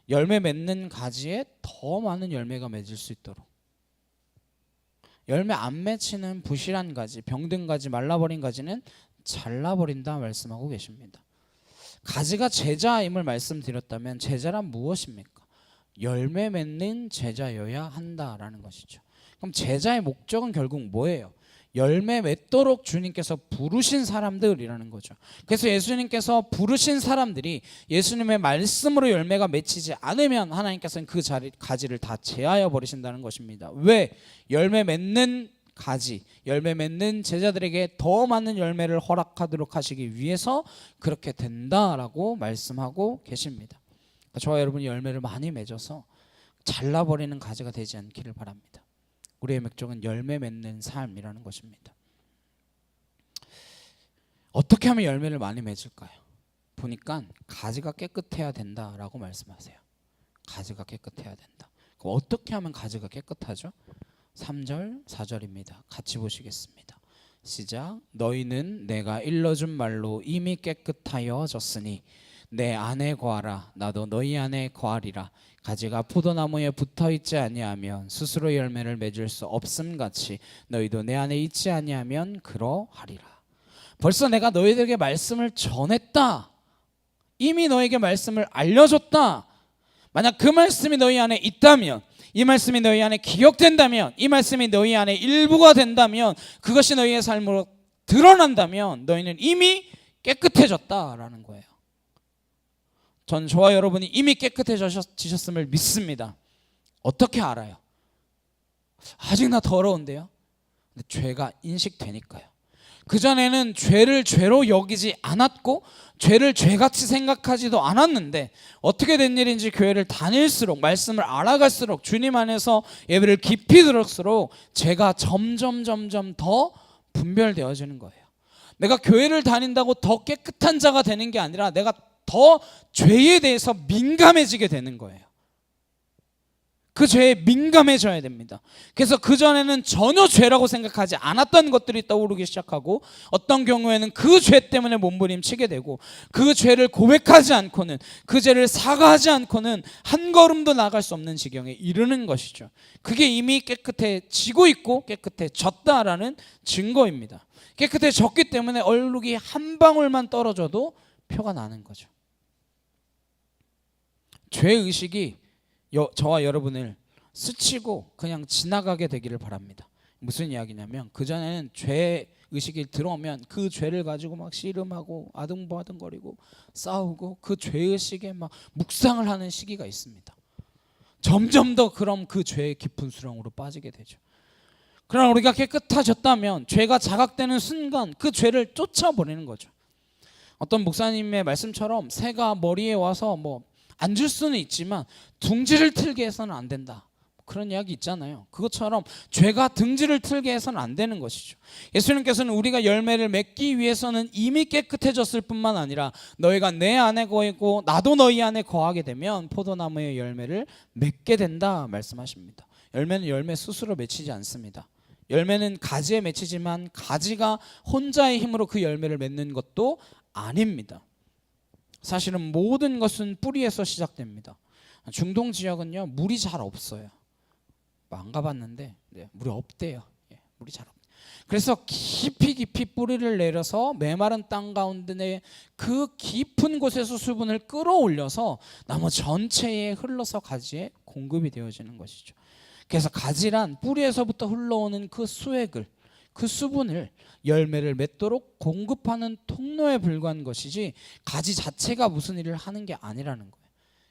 열매 맺는 가지에 더 많은 열매가 맺을 수 있도록. 열매 안 맺히는 부실한 가지, 병든 가지, 말라버린 가지는 잘라버린다 말씀하고 계십니다. 가지가 제자임을 말씀드렸다면 제자란 무엇입니까? 열매 맺는 제자여야 한다라는 것이죠. 그럼 제자의 목적은 결국 뭐예요? 열매 맺도록 주님께서 부르신 사람들이라는 거죠. 그래서 예수님께서 부르신 사람들이 예수님의 말씀으로 열매가 맺히지 않으면 하나님께서는 그 가지를 다 제하여 버리신다는 것입니다. 왜? 열매 맺는 가지, 열매 맺는 제자들에게 더 많은 열매를 허락하도록 하시기 위해서 그렇게 된다라고 말씀하고 계십니다. 저와 여러분이 열매를 많이 맺어서 잘라버리는 가지가 되지 않기를 바랍니다. 우리의 목적은 열매 맺는 삶이라는 것입니다. 어떻게 하면 열매를 많이 맺을까요? 보니까 가지가 깨끗해야 된다라고 말씀하세요. 가지가 깨끗해야 된다. 그럼 어떻게 하면 가지가 깨끗하죠? 3절, 4절입니다. 같이 보시겠습니다. 시작. 너희는 내가 일러준 말로 이미 깨끗하여졌으니 내 안에 거하라 나도 너희 안에 거하리라. 가지가 포도나무에 붙어있지 아니하면 스스로 열매를 맺을 수 없음같이 너희도 내 안에 있지 아니하면 그러하리라. 벌써 내가 너희들에게 말씀을 전했다. 이미 너에게 말씀을 알려줬다. 만약 그 말씀이 너희 안에 있다면, 이 말씀이 너희 안에 기억된다면, 이 말씀이 너희 안에 일부가 된다면, 그것이 너희의 삶으로 드러난다면 너희는 이미 깨끗해졌다라는 거예요. 전 저와 여러분이 이미 깨끗해지셨음을 믿습니다. 어떻게 알아요? 아직 나 더러운데요? 근데 죄가 인식되니까요. 그전에는 죄를 죄로 여기지 않았고 죄를 죄같이 생각하지도 않았는데 어떻게 된 일인지 교회를 다닐수록 말씀을 알아갈수록 주님 안에서 예배를 깊이 들을수록 죄가 점점 더 분별되어지는 거예요. 내가 교회를 다닌다고 더 깨끗한 자가 되는 게 아니라 내가 더 죄에 대해서 민감해지게 되는 거예요. 그 죄에 민감해져야 됩니다. 그래서 그전에는 전혀 죄라고 생각하지 않았던 것들이 떠오르기 시작하고 어떤 경우에는 그 죄 때문에 몸부림치게 되고 그 죄를 고백하지 않고는 그 죄를 사과하지 않고는 한 걸음도 나갈 수 없는 지경에 이르는 것이죠. 그게 이미 깨끗해지고 있고 깨끗해졌다라는 증거입니다. 깨끗해졌기 때문에 얼룩이 한 방울만 떨어져도 표가 나는 거죠. 죄의식이 저와 여러분을 스치고 그냥 지나가게 되기를 바랍니다. 무슨 이야기냐면 그전에는 죄의식이 들어오면 그 죄를 가지고 막 씨름하고 아등바등거리고 싸우고 그 죄의식에 막 묵상을 하는 시기가 있습니다. 점점 더 그럼 그 죄의 깊은 수렁으로 빠지게 되죠. 그러나 우리가 깨끗해졌다면 죄가 자각되는 순간 그 죄를 쫓아버리는 거죠. 어떤 목사님의 말씀처럼 새가 머리에 와서 앉을 수는 있지만 둥지를 틀게 해서는 안 된다. 그런 이야기 있잖아요. 그것처럼 죄가 등지를 틀게 해서는 안 되는 것이죠. 예수님께서는 우리가 열매를 맺기 위해서는 이미 깨끗해졌을 뿐만 아니라 너희가 내 안에 거하고 나도 너희 안에 거하게 되면 포도나무의 열매를 맺게 된다 말씀하십니다. 열매는 열매 스스로 맺히지 않습니다. 열매는 가지에 맺히지만 가지가 혼자의 힘으로 그 열매를 맺는 것도 아닙니다. 사실은 모든 것은 뿌리에서 시작됩니다. 중동 지역은요 물이 잘 없어요. 안 가봤는데 물이 없대요. 물이 잘 없대요. 그래서 깊이 뿌리를 내려서 메마른 땅 가운데 그 깊은 곳에서 수분을 끌어올려서 나무 전체에 흘러서 가지에 공급이 되어지는 것이죠. 그래서 가지란 뿌리에서부터 흘러오는 그 수액을 그 수분을 열매를 맺도록 공급하는 통로에 불과한 것이지 가지 자체가 무슨 일을 하는 게 아니라는 거예요.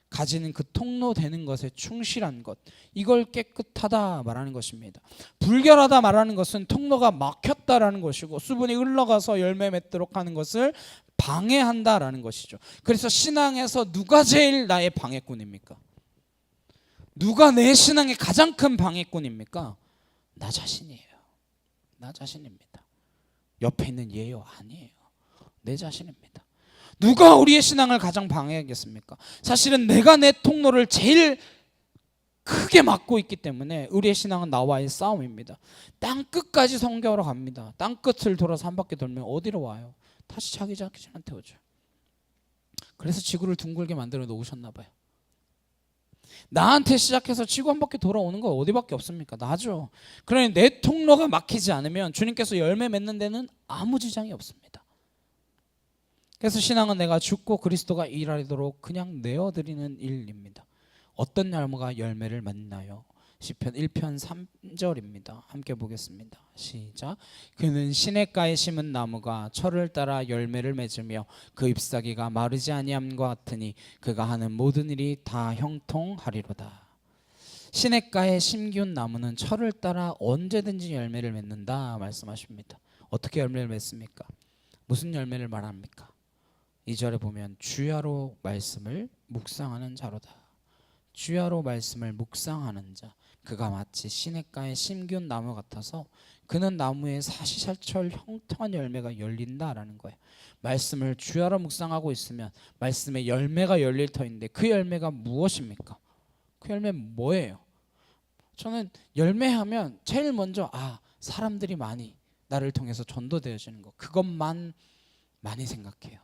가지는 그 통로 되는 것에 충실한 것, 이걸 깨끗하다 말하는 것입니다. 불결하다 말하는 것은 통로가 막혔다라는 것이고 수분이 흘러가서 열매 맺도록 하는 것을 방해한다라는 것이죠. 그래서 신앙에서 누가 제일 나의 방해꾼입니까? 누가 내 신앙의 가장 큰 방해꾼입니까? 나 자신이에요. 나 자신입니다. 옆에 있는 얘요? 아니에요. 내 자신입니다. 누가 우리의 신앙을 가장 방해하겠습니까? 사실은 내가 내 통로를 제일 크게 막고 있기 때문에 우리의 신앙은 나와의 싸움입니다. 땅끝까지 성경으로 갑니다. 땅끝을 돌아서 한 바퀴 돌면 어디로 와요? 다시 자기 자신한테 오죠. 그래서 지구를 둥글게 만들어 놓으셨나 봐요. 나한테 시작해서 지구 한 바퀴 돌아오는 거 어디밖에 없습니까? 나죠. 그러니 내 통로가 막히지 않으면 주님께서 열매 맺는 데는 아무 지장이 없습니다. 그래서 신앙은 내가 죽고 그리스도가 일하도록 그냥 내어드리는 일입니다. 어떤 나무가 열매를 맺나요? 시편 1편 3절입니다. 함께 보겠습니다. 시작. 그는 시냇가에 심은 나무가 철을 따라 열매를 맺으며 그 잎사귀가 마르지 아니함과 같으니 그가 하는 모든 일이 다 형통하리로다. 시냇가에 심기운 나무는 철을 따라 언제든지 열매를 맺는다 말씀하십니다. 어떻게 열매를 맺습니까? 무슨 열매를 말합니까? 2절에 보면 주야로 말씀을 묵상하는 자로다. 주야로 말씀을 묵상하는 자, 그가 마치 시냇가에 심기운 나무 같아서 그는 나무에 사시사철 형통한 열매가 열린다라는 거예요. 말씀을 주야로 묵상하고 있으면 말씀의 열매가 열릴 터인데 그 열매가 무엇입니까? 그 열매는 뭐예요? 저는 열매하면 제일 먼저 사람들이 많이 나를 통해서 전도되어지는 거, 그것만 많이 생각해요.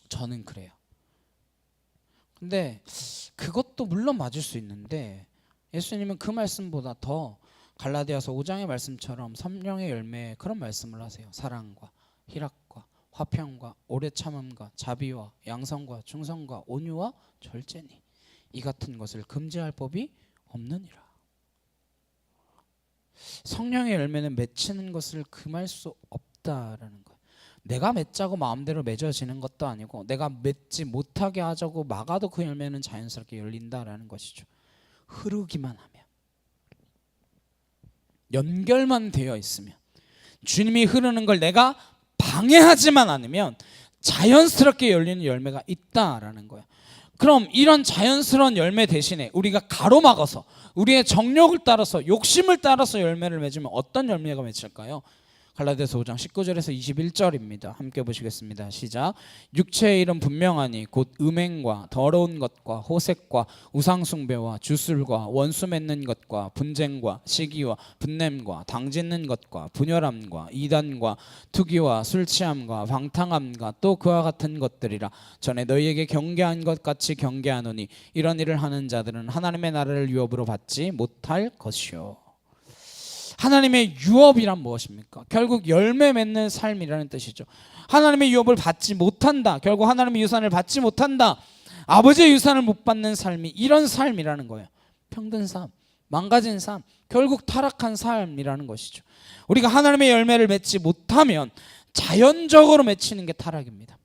저는 그래요. 근데 그것도 물론 맞을 수 있는데 예수님은 그 말씀보다 더 갈라디아서 5장의 말씀처럼 성령의 열매에 그런 말씀을 하세요. 사랑과 희락과 화평과 오래 참음과 자비와 양성과 충성과 온유와 절제니 이 같은 것을 금지할 법이 없느니라. 성령의 열매는 맺히는 것을 금할 수 없다라는 거예요. 내가 맺자고 마음대로 맺어지는 것도 아니고 내가 맺지 못하게 하자고 막아도 그 열매는 자연스럽게 열린다라는 것이죠. 흐르기만 하면, 연결만 되어 있으면, 주님이 흐르는 걸 내가 방해하지만 않으면 자연스럽게 열리는 열매가 있다라는 거예요. 그럼 이런 자연스러운 열매 대신에 우리가 가로막아서 우리의 정욕을 따라서 욕심을 따라서 열매를 맺으면 어떤 열매가 맺힐까요? 갈라디아서 5장 19절에서 21절입니다. 함께 보시겠습니다. 시작. 육체의 일은 분명하니 곧 음행과 더러운 것과 호색과 우상숭배와 주술과 원수 맺는 것과 분쟁과 시기와 분냄과 당짓는 것과 분열함과 이단과 투기와 술취함과 방탕함과 또 그와 같은 것들이라. 전에 너희에게 경계한 것 같이 경계하노니 이런 일을 하는 자들은 하나님의 나라를 유업으로 받지 못할 것이요. 하나님의 유업이란 무엇입니까? 결국 열매 맺는 삶이라는 뜻이죠. 하나님의 유업을 받지 못한다. 결국 하나님의 유산을 받지 못한다. 아버지의 유산을 못 받는 삶이 이런 삶이라는 거예요. 병든 삶, 망가진 삶, 결국 타락한 삶이라는 것이죠. 우리가 하나님의 열매를 맺지 못하면 자연적으로 맺히는 게 타락입니다.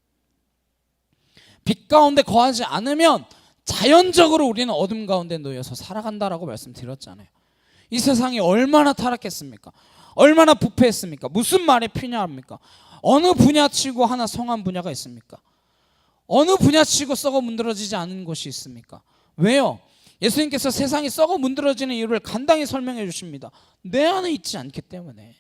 빛 가운데 거하지 않으면 자연적으로 우리는 어둠 가운데 놓여서 살아간다라고 말씀드렸잖아요. 이 세상이 얼마나 타락했습니까? 얼마나 부패했습니까? 무슨 말이 필요합니까? 어느 분야치고 하나 성한 분야가 있습니까? 어느 분야치고 썩어 문드러지지 않은 것이 있습니까? 왜요? 예수님께서 세상이 썩어 문드러지는 이유를 간단히 설명해 주십니다. 내 안에 있지 않기 때문에.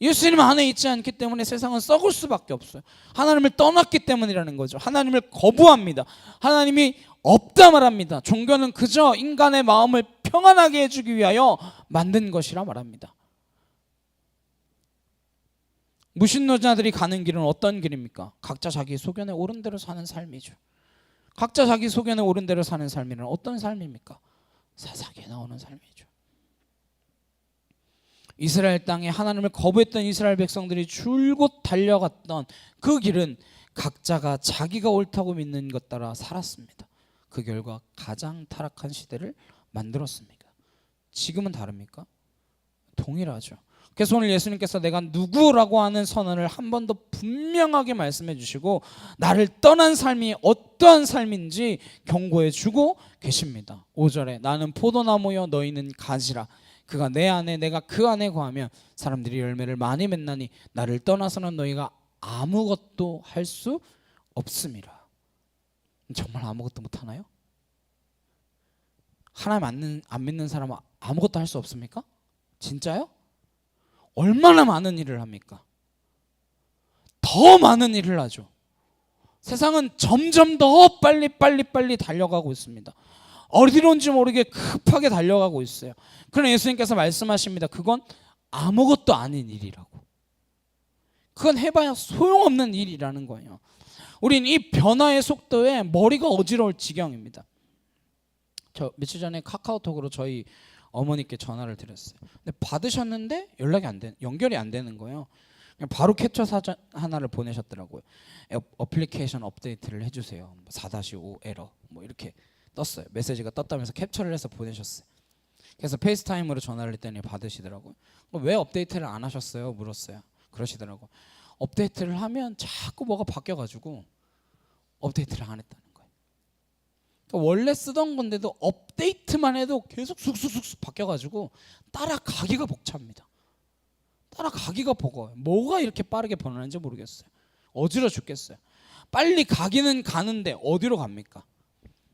예수님 안에 있지 않기 때문에 세상은 썩을 수밖에 없어요. 하나님을 떠났기 때문이라는 거죠. 하나님을 거부합니다. 하나님이 없다 말합니다. 종교는 그저 인간의 마음을 평안하게 해주기 위하여 만든 것이라 말합니다. 무신론자들이 가는 길은 어떤 길입니까? 각자 자기 소견에 옳은 대로 사는 삶이죠. 각자 자기 소견에 옳은 대로 사는 삶이란 어떤 삶입니까? 사사기에 나오는 삶이죠. 이스라엘 땅에 하나님을 거부했던 이스라엘 백성들이 줄곧 달려갔던 그 길은 각자가 자기가 옳다고 믿는 것 따라 살았습니다. 그 결과 가장 타락한 시대를 만들었습니다. 지금은 다릅니까? 동일하죠. 그래서 오늘 예수님께서 내가 누구라고 하는 선언을 한 번 더 분명하게 말씀해 주시고 나를 떠난 삶이 어떠한 삶인지 경고해 주고 계십니다. 5절에 나는 포도나무여 너희는 가지라. 그가 내 안에 내가 그 안에 거하면 사람들이 열매를 많이 맺나니 나를 떠나서는 너희가 아무것도 할 수 없음이라. 정말 아무것도 못하나요? 하나님 안 믿는 사람은 아무것도 할 수 없습니까? 진짜요? 얼마나 많은 일을 합니까? 더 많은 일을 하죠. 세상은 점점 더 빨리 달려가고 있습니다. 어디론지 모르게 급하게 달려가고 있어요. 그러나 예수님께서 말씀하십니다. 그건 아무것도 아닌 일이라고. 그건 해봐야 소용없는 일이라는 거예요. 우린 이 변화의 속도에 머리가 어지러울 지경입니다. 저 며칠 전에 카카오톡으로 저희 어머니께 전화를 드렸어요. 근데 받으셨는데 연결이 안 되는 거예요. 그냥 바로 캡처 사진 하나를 보내셨더라고요. 어플리케이션 업데이트를 해주세요. 4-5 에러 뭐 이렇게 떴어요. 메시지가 떴다면서 캡처를 해서 보내셨어요. 그래서 페이스타임으로 전화를 했더니 받으시더라고요. 왜 업데이트를 안 하셨어요? 물었어요. 그러시더라고요. 업데이트를 하면 자꾸 뭐가 바뀌어가지고 업데이트를 안 했다는 거예요. 그러니까 원래 쓰던 건데도 업데이트만 해도 계속 쑥쑥쑥 바뀌어가지고 따라가기가 벅찹니다. 따라가기가 버거워요. 뭐가 이렇게 빠르게 변하는지 모르겠어요. 어지러 죽겠어요. 빨리 가기는 가는데 어디로 갑니까?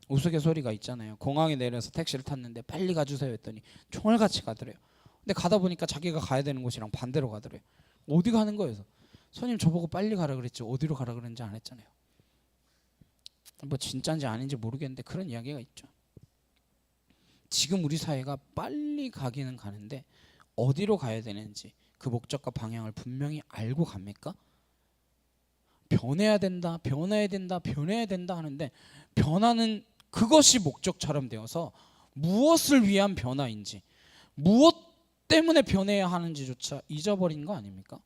우스갯소리가 있잖아요. 공항에 내려서 택시를 탔는데 빨리 가주세요 했더니 총알같이 가더래요. 근데 가다 보니까 자기가 가야 되는 곳이랑 반대로 가더래요. 어디 가는 거예요? 손님 저보고 빨리 가라 그랬지 어디로 가라 그랬는지 안 했잖아요. 뭐 진짜인지 아닌지 모르겠는데 그런 이야기가 있죠. 지금 우리 사회가 빨리 가기는 가는데 어디로 가야 되는지 그 목적과 방향을 분명히 알고 갑니까? 변해야 된다, 변해야 된다, 변해야 된다 하는데 변화는 그것이 목적처럼 되어서 무엇을 위한 변화인지 무엇 때문에 변해야 하는지조차 잊어버린 거 아닙니까?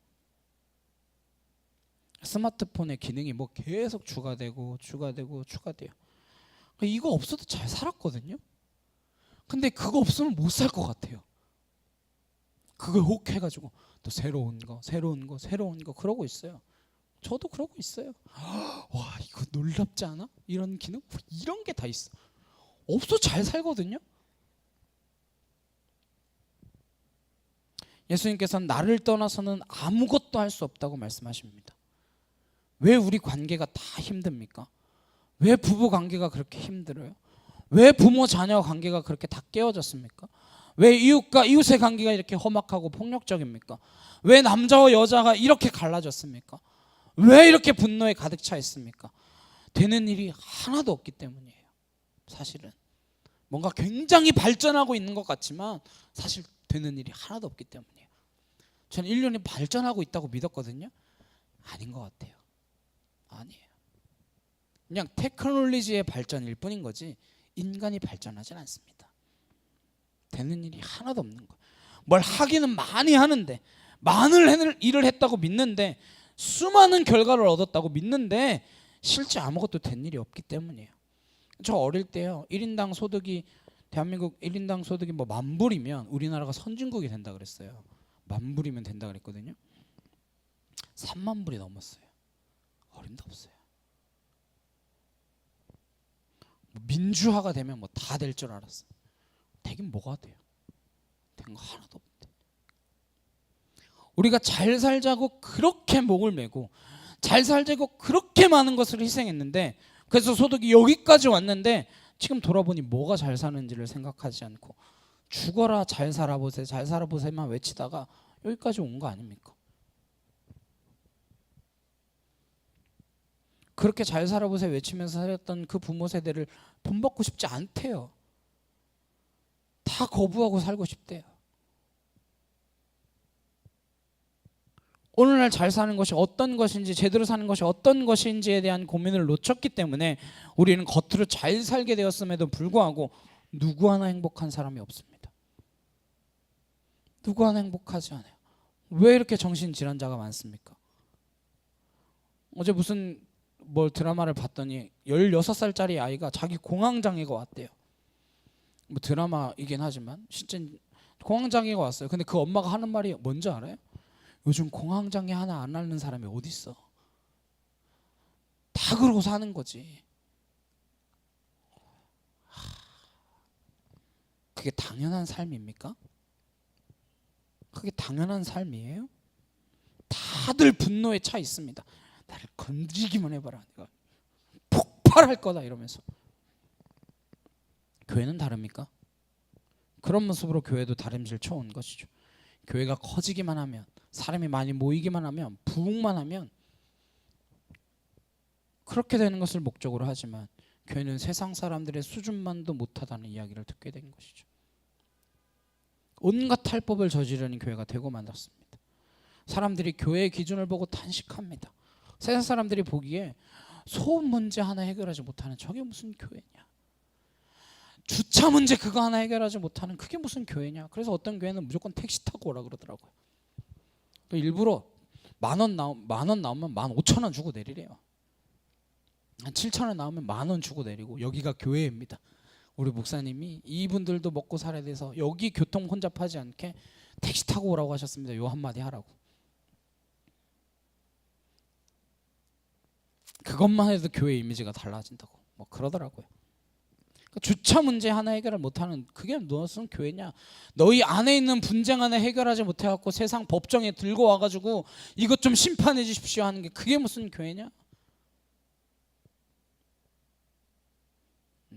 스마트폰의 기능이 뭐 계속 추가되고 추가돼요. 이거 없어도 잘 살았거든요. 근데 그거 없으면 못 살 것 같아요. 그걸 혹해가지고 또 새로운 거 그러고 있어요. 저도 그러고 있어요. 와, 이거 놀랍지 않아? 이런 기능? 이런 게 다 있어. 없어 잘 살거든요. 예수님께서는 나를 떠나서는 아무것도 할 수 없다고 말씀하십니다. 왜 우리 관계가 다 힘듭니까? 왜 부부 관계가 그렇게 힘들어요? 왜 부모 자녀 관계가 그렇게 다 깨어졌습니까? 왜 이웃과 이웃의 관계가 이렇게 험악하고 폭력적입니까? 왜 남자와 여자가 이렇게 갈라졌습니까? 왜 이렇게 분노에 가득 차 있습니까? 되는 일이 하나도 없기 때문이에요. 사실은 뭔가 굉장히 발전하고 있는 것 같지만 사실 되는 일이 하나도 없기 때문이에요. 저는 인륜이 발전하고 있다고 믿었거든요. 아닌 것 같아요. 아니에요. 그냥 테크놀로지의 발전일 뿐인 거지 인간이 발전하진 않습니다. 되는 일이 하나도 없는 거예요. 뭘 하기는 많이 하는데 많은 일을 했다고 믿는데 수많은 결과를 얻었다고 믿는데 실제 아무것도 된 일이 없기 때문이에요. 저 어릴 때요 1인당 소득이 대한민국 1인당 소득이 뭐 10,000불이면 우리나라가 선진국이 된다 그랬어요. 10,000불이면 된다 그랬거든요. 30,000불이 넘었어요. 어림도 없어요. 민주화가 되면 뭐 다 될 줄 알았어요. 되긴 뭐가 돼요? 된 거 하나도 없대. 우리가 잘 살자고 그렇게 목을 메고 잘 살자고 그렇게 많은 것을 희생했는데 그래서 소득이 여기까지 왔는데 지금 돌아보니 뭐가 잘 사는지를 생각하지 않고 죽어라 잘 살아보세 잘 살아보세만 외치다가 여기까지 온 거 아닙니까? 그렇게 잘 살아보세 외치면서 살았던 그 부모 세대를 본받고 싶지 않대요. 다 거부하고 살고 싶대요. 오늘날 잘 사는 것이 어떤 것인지 제대로 사는 것이 어떤 것인지에 대한 고민을 놓쳤기 때문에 우리는 겉으로 잘 살게 되었음에도 불구하고 누구 하나 행복한 사람이 없습니다. 누구 하나 행복하지 않아요. 왜 이렇게 정신질환자가 많습니까? 어제 무슨 드라마를 봤더니 16살짜리 아이가 자기 공황장애가 왔대요. 뭐 드라마이긴 하지만 진짜 공황장애가 왔어요. 근데 그 엄마가 하는 말이 뭔지 알아요? 요즘 공황장애 하나 안 앓는 사람이 어디 있어? 다 그러고 사는 거지. 그게 당연한 삶입니까? 그게 당연한 삶이에요? 다들 분노에 차 있습니다. 나를 건드리기만 해봐라. 내가 폭발할 거다 이러면서. 교회는 다릅니까? 그런 모습으로 교회도 다림질 쳐온 것이죠. 교회가 커지기만 하면 사람이 많이 모이기만 하면 부흥만 하면 그렇게 되는 것을 목적으로 하지만 교회는 세상 사람들의 수준만도 못하다는 이야기를 듣게 된 것이죠. 온갖 탈법을 저지르는 교회가 되고 말았습니다. 사람들이 교회의 기준을 보고 탄식합니다. 세상 사람들이 보기에 소음 문제 하나 해결하지 못하는 저게 무슨 교회냐. 주차 문제 그거 하나 해결하지 못하는 그게 무슨 교회냐. 그래서 어떤 교회는 무조건 택시 타고 오라 그러더라고요. 일부러 만 원 나오면 15,000원 주고 내리래요. 한 7,000원 나오면 10,000원 주고 내리고 여기가 교회입니다. 우리 목사님이 이분들도 먹고 살아야 돼서 여기 교통 혼잡하지 않게 택시 타고 오라고 하셨습니다. 요 한마디 하라고. 그것만 해도 교회 이미지가 달라진다고 뭐 그러더라고요. 그러니까 주차 문제 하나 해결을 못하는 그게 무슨 교회냐. 너희 안에 있는 분쟁 하나 해결하지 못해갖고 세상 법정에 들고 와가지고 이것 좀 심판해 주십시오 하는 게 그게 무슨 교회냐.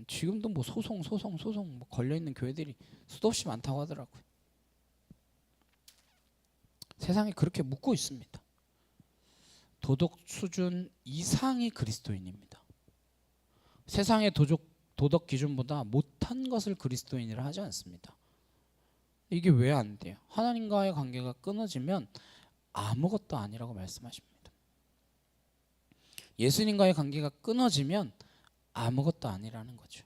지금도 뭐 소송 뭐 걸려있는 교회들이 수도 없이 많다고 하더라고요. 세상에 그렇게 묻고 있습니다. 도덕 수준 이상이 그리스도인입니다. 세상의 도덕 기준보다 못한 것을 그리스도인이라 하지 않습니다. 이게 왜 안 돼요? 하나님과의 관계가 끊어지면 아무것도 아니라고 말씀하십니다. 예수님과의 관계가 끊어지면 아무것도 아니라는 거죠.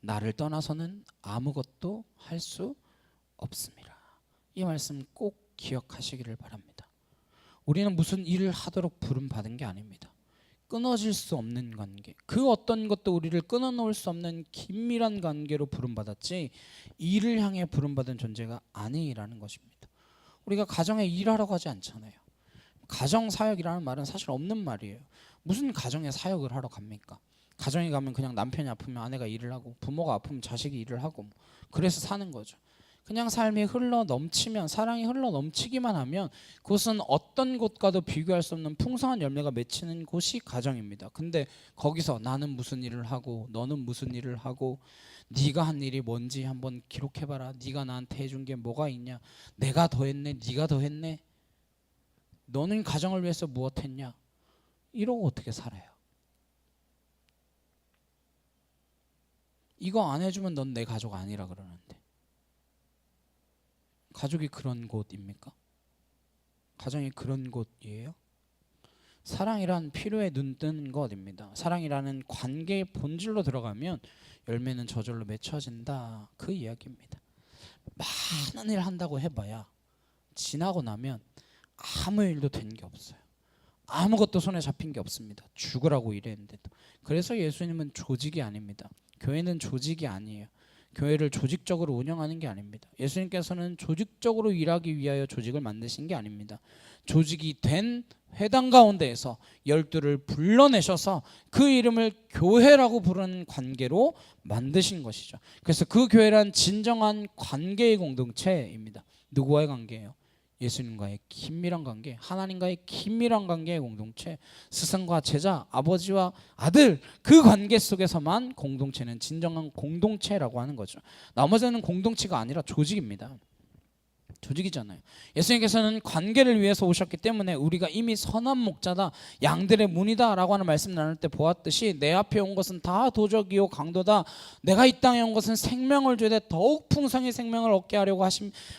나를 떠나서는 아무것도 할 수 없습니다. 이 말씀 꼭 기억하시기를 바랍니다. 우리는 무슨 일을 하도록 부름받은 게 아닙니다. 끊어질 수 없는 관계, 그 어떤 것도 우리를 끊어놓을 수 없는 긴밀한 관계로 부름받았지 일을 향해 부름받은 존재가 아니라는 것입니다. 우리가 가정에 일하라고 하지 않잖아요. 가정사역이라는 말은 사실 없는 말이에요. 무슨 가정에 사역을 하러 갑니까? 가정에 가면 그냥 남편이 아프면 아내가 일을 하고 부모가 아프면 자식이 일을 하고 그래서 사는 거죠. 그냥 삶이 흘러 넘치면, 사랑이 흘러 넘치기만 하면 그것은 어떤 곳과도 비교할 수 없는 풍성한 열매가 맺히는 곳이 가정입니다. 근데 거기서 나는 무슨 일을 하고 너는 무슨 일을 하고 네가 한 일이 뭔지 한번 기록해봐라. 네가 나한테 해준 게 뭐가 있냐. 내가 더 했네, 네가 더 했네. 너는 가정을 위해서 무엇 했냐. 이러고 어떻게 살아요? 이거 안 해주면 넌 내 가족 아니라 그러는데. 가족이 그런 곳입니까? 가정이 그런 곳이에요? 사랑이란 필요에 눈 뜨는 것입니다. 사랑이라는 관계의 본질로 들어가면 열매는 저절로 맺혀진다. 그 이야기입니다. 많은 일 한다고 해봐야 지나고 나면 아무 일도 된 게 없어요. 아무것도 손에 잡힌 게 없습니다. 죽으라고 일했는데도. 그래서 예수님은 조직이 아닙니다. 교회는 조직이 아니에요. 교회를 조직적으로 운영하는 게 아닙니다. 예수님께서는 조직적으로 일하기 위하여 조직을 만드신 게 아닙니다. 조직이 된 회당 가운데에서 12를 불러내셔서 그 이름을 교회라고 부르는 관계로 만드신 것이죠. 그래서 그 교회란 진정한 관계의 공동체입니다. 누구와의 관계예요? 예수님과의 긴밀한 관계, 하나님과의 긴밀한 관계의 공동체, 스승과 제자, 아버지와 아들, 그 관계 속에서만 공동체는 진정한 공동체라고 하는 거죠. 나머지는 공동체가 아니라 조직입니다. 조직이잖아요. 예수님께서는 관계를 위해서 오셨기 때문에 우리가 이미 선한 목자다, 양들의 문이다 라고 하는 말씀 나눌 때 보았듯이 내 앞에 온 것은 다 도적이요 강도다. 내가 이 땅에 온 것은 생명을 주되 더욱 풍성히 생명을 얻게 하려고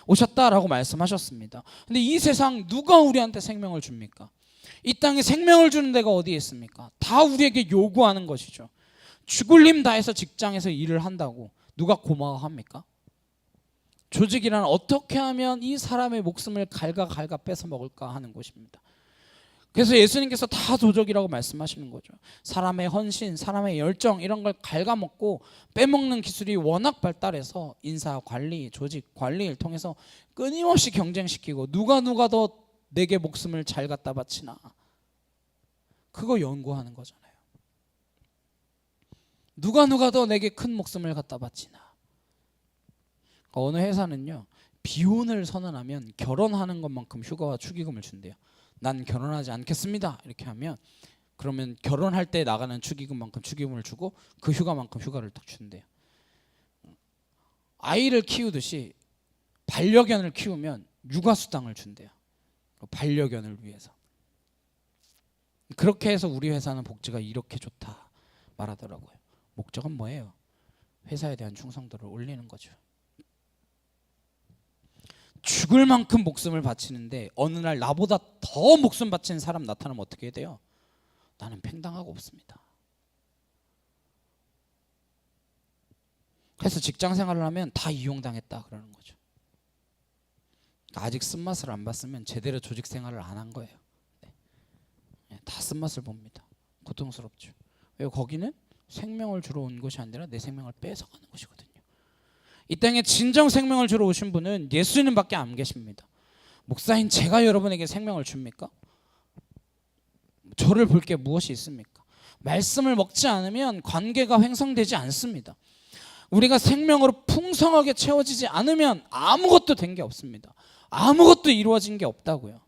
오셨다라고 말씀하셨습니다. 근데 이 세상 누가 우리한테 생명을 줍니까? 이 땅에 생명을 주는 데가 어디에 있습니까? 다 우리에게 요구하는 것이죠. 죽을 힘 다해서 직장에서 일을 한다고 누가 고마워합니까? 조직이란 어떻게 하면 이 사람의 목숨을 갈가 뺏어 먹을까 하는 것입니다. 그래서 예수님께서 다 도적이라고 말씀하시는 거죠. 사람의 헌신, 사람의 열정 이런 걸 갉아먹고 빼먹는 기술이 워낙 발달해서 인사 관리, 조직 관리를 통해서 끊임없이 경쟁시키고 누가 더 내게 목숨을 잘 갖다 바치나 그거 연구하는 거잖아요. 누가 더 내게 큰 목숨을 갖다 바치나. 어느 회사는요, 비혼을 선언하면 결혼하는 것만큼 휴가와 축의금을 준대요. 난 결혼하지 않겠습니다 이렇게 하면 그러면 결혼할 때 나가는 축의금만큼 축의금을 주고 그 휴가만큼 휴가를 딱 준대요. 아이를 키우듯이 반려견을 키우면 육아수당을 준대요. 반려견을 위해서. 그렇게 해서 우리 회사는 복지가 이렇게 좋다 말하더라고요. 목적은 뭐예요? 회사에 대한 충성도를 올리는 거죠. 죽을 만큼 목숨을 바치는데 어느 날 나보다 더 목숨 바치는 사람 나타나면 어떻게 해야 돼요? 나는 팽당하고 없습니다. 그래서 직장 생활을 하면 다 이용당했다 그러는 거죠. 아직 쓴맛을 안 봤으면 제대로 조직 생활을 안 한 거예요. 네. 다 쓴맛을 봅니다. 고통스럽죠. 왜? 거기는 생명을 주러 온 것이 아니라 내 생명을 뺏어가는 곳이거든요. 이 땅에 진정 생명을 주러 오신 분은 예수님밖에 안 계십니다. 목사인 제가 여러분에게 생명을 줍니까? 저를 볼 게 무엇이 있습니까? 말씀을 먹지 않으면 관계가 횡성되지 않습니다. 우리가 생명으로 풍성하게 채워지지 않으면 아무것도 된 게 없습니다. 아무것도 이루어진 게 없다고요.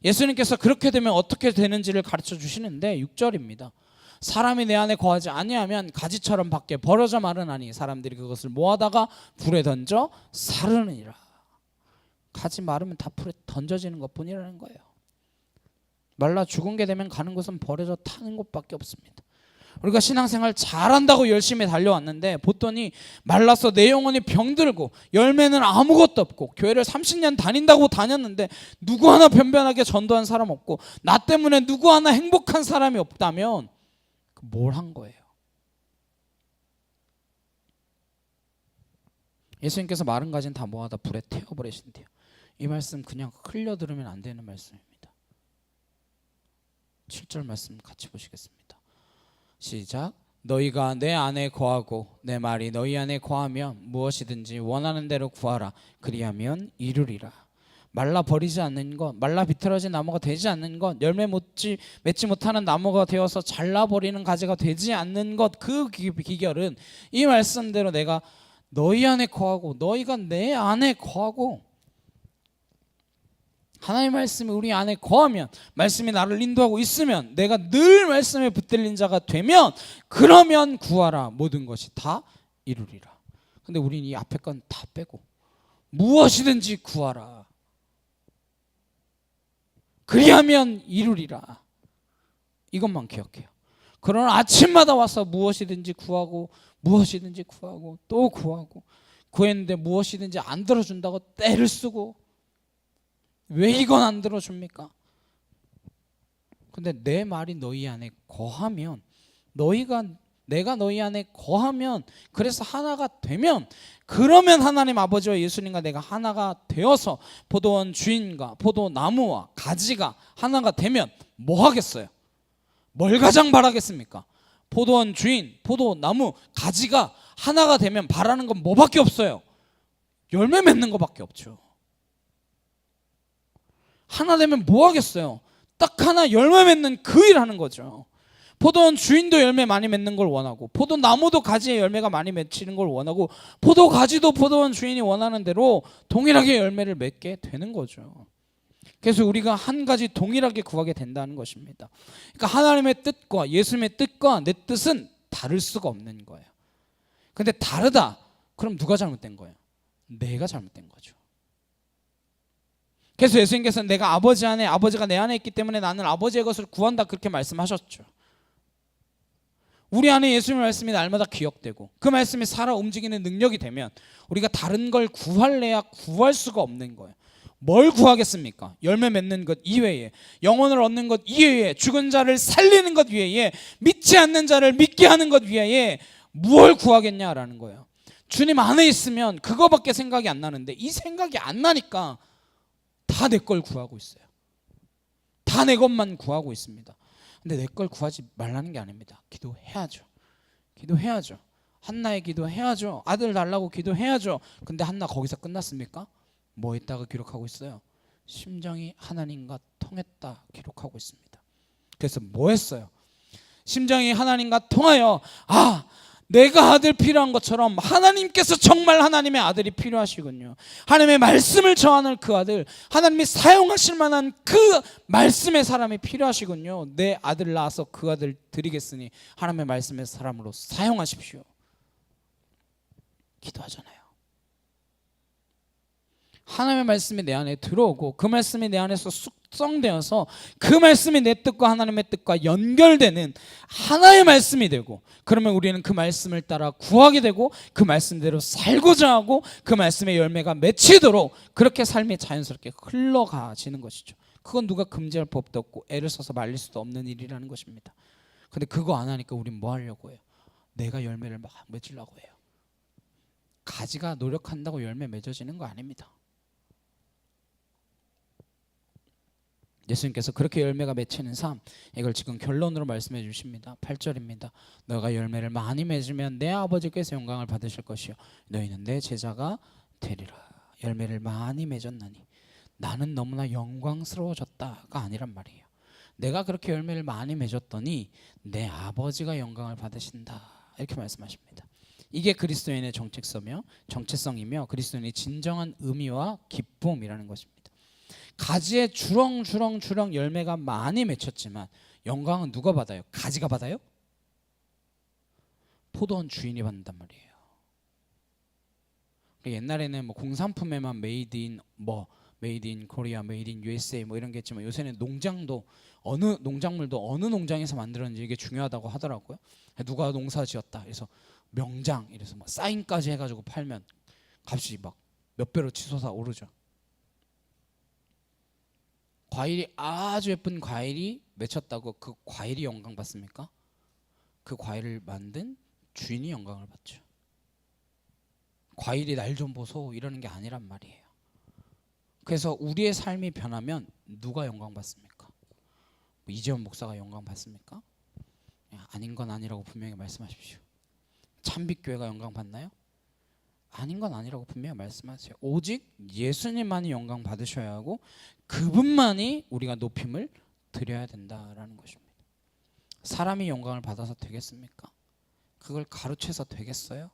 예수님께서 그렇게 되면 어떻게 되는지를 가르쳐 주시는데 6절입니다. 사람이 내 안에 거하지 아니하면 가지처럼 밖에 버려져 마르나니 사람들이 그것을 모아다가 불에 던져 사르느니라. 가지 마르면 다 불에 던져지는 것뿐이라는 거예요. 말라 죽은 게 되면 가는 곳은 버려져 타는 곳밖에 없습니다. 우리가 신앙생활 잘한다고 열심히 달려왔는데 보더니 말라서 내 영혼이 병들고 열매는 아무것도 없고, 교회를 30년 다닌다고 다녔는데 누구 하나 변변하게 전도한 사람 없고 나 때문에 누구 하나 행복한 사람이 없다면 뭘 한 거예요? 예수님께서 마른 가지는 다 모아다 불에 태워버리신대요. 이 말씀 그냥 흘려 들으면 안 되는 말씀입니다. 7절 말씀 같이 보시겠습니다. 시작. 너희가 내 안에 거하고 내 말이 너희 안에 거하면 무엇이든지 원하는 대로 구하라. 그리하면 이루리라. 말라 버리지 않는 것, 말라 비틀어진 나무가 되지 않는 것, 열매 맺지 못하는 나무가 되어서 잘라버리는 가지가 되지 않는 것, 그 비결은 이 말씀대로 내가 너희 안에 거하고 너희가 내 안에 거하고, 하나님의 말씀이 우리 안에 거하면, 말씀이 나를 인도하고 있으면, 내가 늘 말씀에 붙들린 자가 되면, 그러면 구하라 모든 것이 다 이루리라. 근데 우리는 이 앞에 건 다 빼고 무엇이든지 구하라, 그리하면 이루리라, 이것만 기억해요. 그러나 아침마다 와서 무엇이든지 구하고 무엇이든지 구하고 또 구하고, 구했는데 무엇이든지 안 들어준다고 떼를 쓰고, 왜 이건 안 들어줍니까? 근데 내 말이 너희 안에 거하면, 내가 너희 안에 거하면, 그래서 하나가 되면, 그러면 하나님 아버지와 예수님과 내가 하나가 되어서 포도원 주인과 포도나무와 가지가 하나가 되면 뭐 하겠어요? 뭘 가장 바라겠습니까? 포도원 주인, 포도나무, 가지가 하나가 되면 바라는 건 뭐밖에 없어요? 열매 맺는 것밖에 없죠. 하나 되면 뭐 하겠어요? 딱 하나 열매 맺는 그 일 하는 거죠. 포도원 주인도 열매 많이 맺는 걸 원하고, 포도나무도 가지에 열매가 많이 맺히는 걸 원하고, 포도가지도 포도원 주인이 원하는 대로 동일하게 열매를 맺게 되는 거죠. 그래서 우리가 한 가지 동일하게 구하게 된다는 것입니다. 그러니까 하나님의 뜻과 예수님의 뜻과 내 뜻은 다를 수가 없는 거예요. 근데 다르다, 그럼 누가 잘못된 거예요? 내가 잘못된 거죠. 그래서 예수님께서는 내가 아버지 안에, 아버지가 내 안에 있기 때문에 나는 아버지의 것을 구한다, 그렇게 말씀하셨죠. 우리 안에 예수님의 말씀이 날마다 기억되고 그 말씀이 살아 움직이는 능력이 되면 우리가 다른 걸 구할래야 구할 수가 없는 거예요. 뭘 구하겠습니까? 열매 맺는 것 이외에, 영혼을 얻는 것 이외에, 죽은 자를 살리는 것 이외에, 믿지 않는 자를 믿게 하는 것 이외에 무엇을 구하겠냐라는 거예요. 주님 안에 있으면 그거밖에 생각이 안 나는데, 이 생각이 안 나니까 다 내 걸 구하고 있어요. 다 내 것만 구하고 있습니다. 근데 내 걸 구하지 말라는 게 아닙니다. 기도해야죠. 기도해야죠. 한나의 기도해야죠. 아들 달라고 기도해야죠. 근데 한나 거기서 끝났습니까? 뭐 했다가 기록하고 있어요? 심정이 하나님과 통했다 기록하고 있습니다. 그래서 뭐 했어요? 심정이 하나님과 통하여, 내가 아들 필요한 것처럼 하나님께서 정말 하나님의 아들이 필요하시군요. 하나님의 말씀을 전하는 그 아들, 하나님이 사용하실 만한 그 말씀의 사람이 필요하시군요. 내 아들 낳아서 그 아들 드리겠으니 하나님의 말씀의 사람으로 사용하십시오. 기도하잖아요. 하나님의 말씀이 내 안에 들어오고 그 말씀이 내 안에서 숙성되어서 그 말씀이 내 뜻과 하나님의 뜻과 연결되는 하나의 말씀이 되고, 그러면 우리는 그 말씀을 따라 구하게 되고 그 말씀대로 살고자 하고 그 말씀의 열매가 맺히도록 그렇게 삶이 자연스럽게 흘러가지는 것이죠. 그건 누가 금지할 법도 없고 애를 써서 말릴 수도 없는 일이라는 것입니다. 근데 그거 안 하니까 우린 뭐 하려고 해요? 내가 열매를 막 맺으려고 해요. 가지가 노력한다고 열매 맺어지는 거 아닙니다. 예수님께서 그렇게 열매가 맺히는 삶, 이걸 지금 결론으로 말씀해 주십니다. 8절입니다. 너가 열매를 많이 맺으면 내 아버지께서 영광을 받으실 것이요 너희는 내 제자가 되리라. 열매를 많이 맺었나니 나는 너무나 영광스러워졌다가 아니란 말이에요. 내가 그렇게 열매를 많이 맺었더니 내 아버지가 영광을 받으신다, 이렇게 말씀하십니다. 이게 그리스도인의 정체성이며 그리스도인의 진정한 의미와 기쁨이라는 것입니다. 가지에 주렁주렁 열매가 많이 맺혔지만 영광은 누가 받아요? 가지가 받아요? 포도원 주인이 받는단 말이에요. 옛날에는 공산품에만 메이드 메이드 인 코리아, 메이드 인 USA 뭐 이런 게 있지만 요새는 농장도 어느 농작물도 어느 농장에서 만들었는지 이게 중요하다고 하더라고요. 누가 농사 지었다. 그래서 명장 이래서 막 사인까지 해가지고 팔면 값이 막 몇 배로 치솟아 오르죠. 과일이 아주 예쁜 과일이 맺혔다고 그 과일이 영광 받습니까? 그 과일을 만든 주인이 영광을 받죠. 과일이 날 좀 보소 이러는 게 아니란 말이에요. 그래서 우리의 삶이 변하면 누가 영광 받습니까? 이재원 목사가 영광 받습니까? 아닌 건 아니라고 분명히 말씀하십시오. 참빛교회가 영광 받나요? 아닌 건 아니라고 분명히 말씀하세요. 오직 예수님만이 영광 받으셔야 하고 그분만이 우리가 높임을 드려야 된다라는 것입니다. 사람이 영광을 받아서 되겠습니까? 그걸 가르쳐서 되겠어요?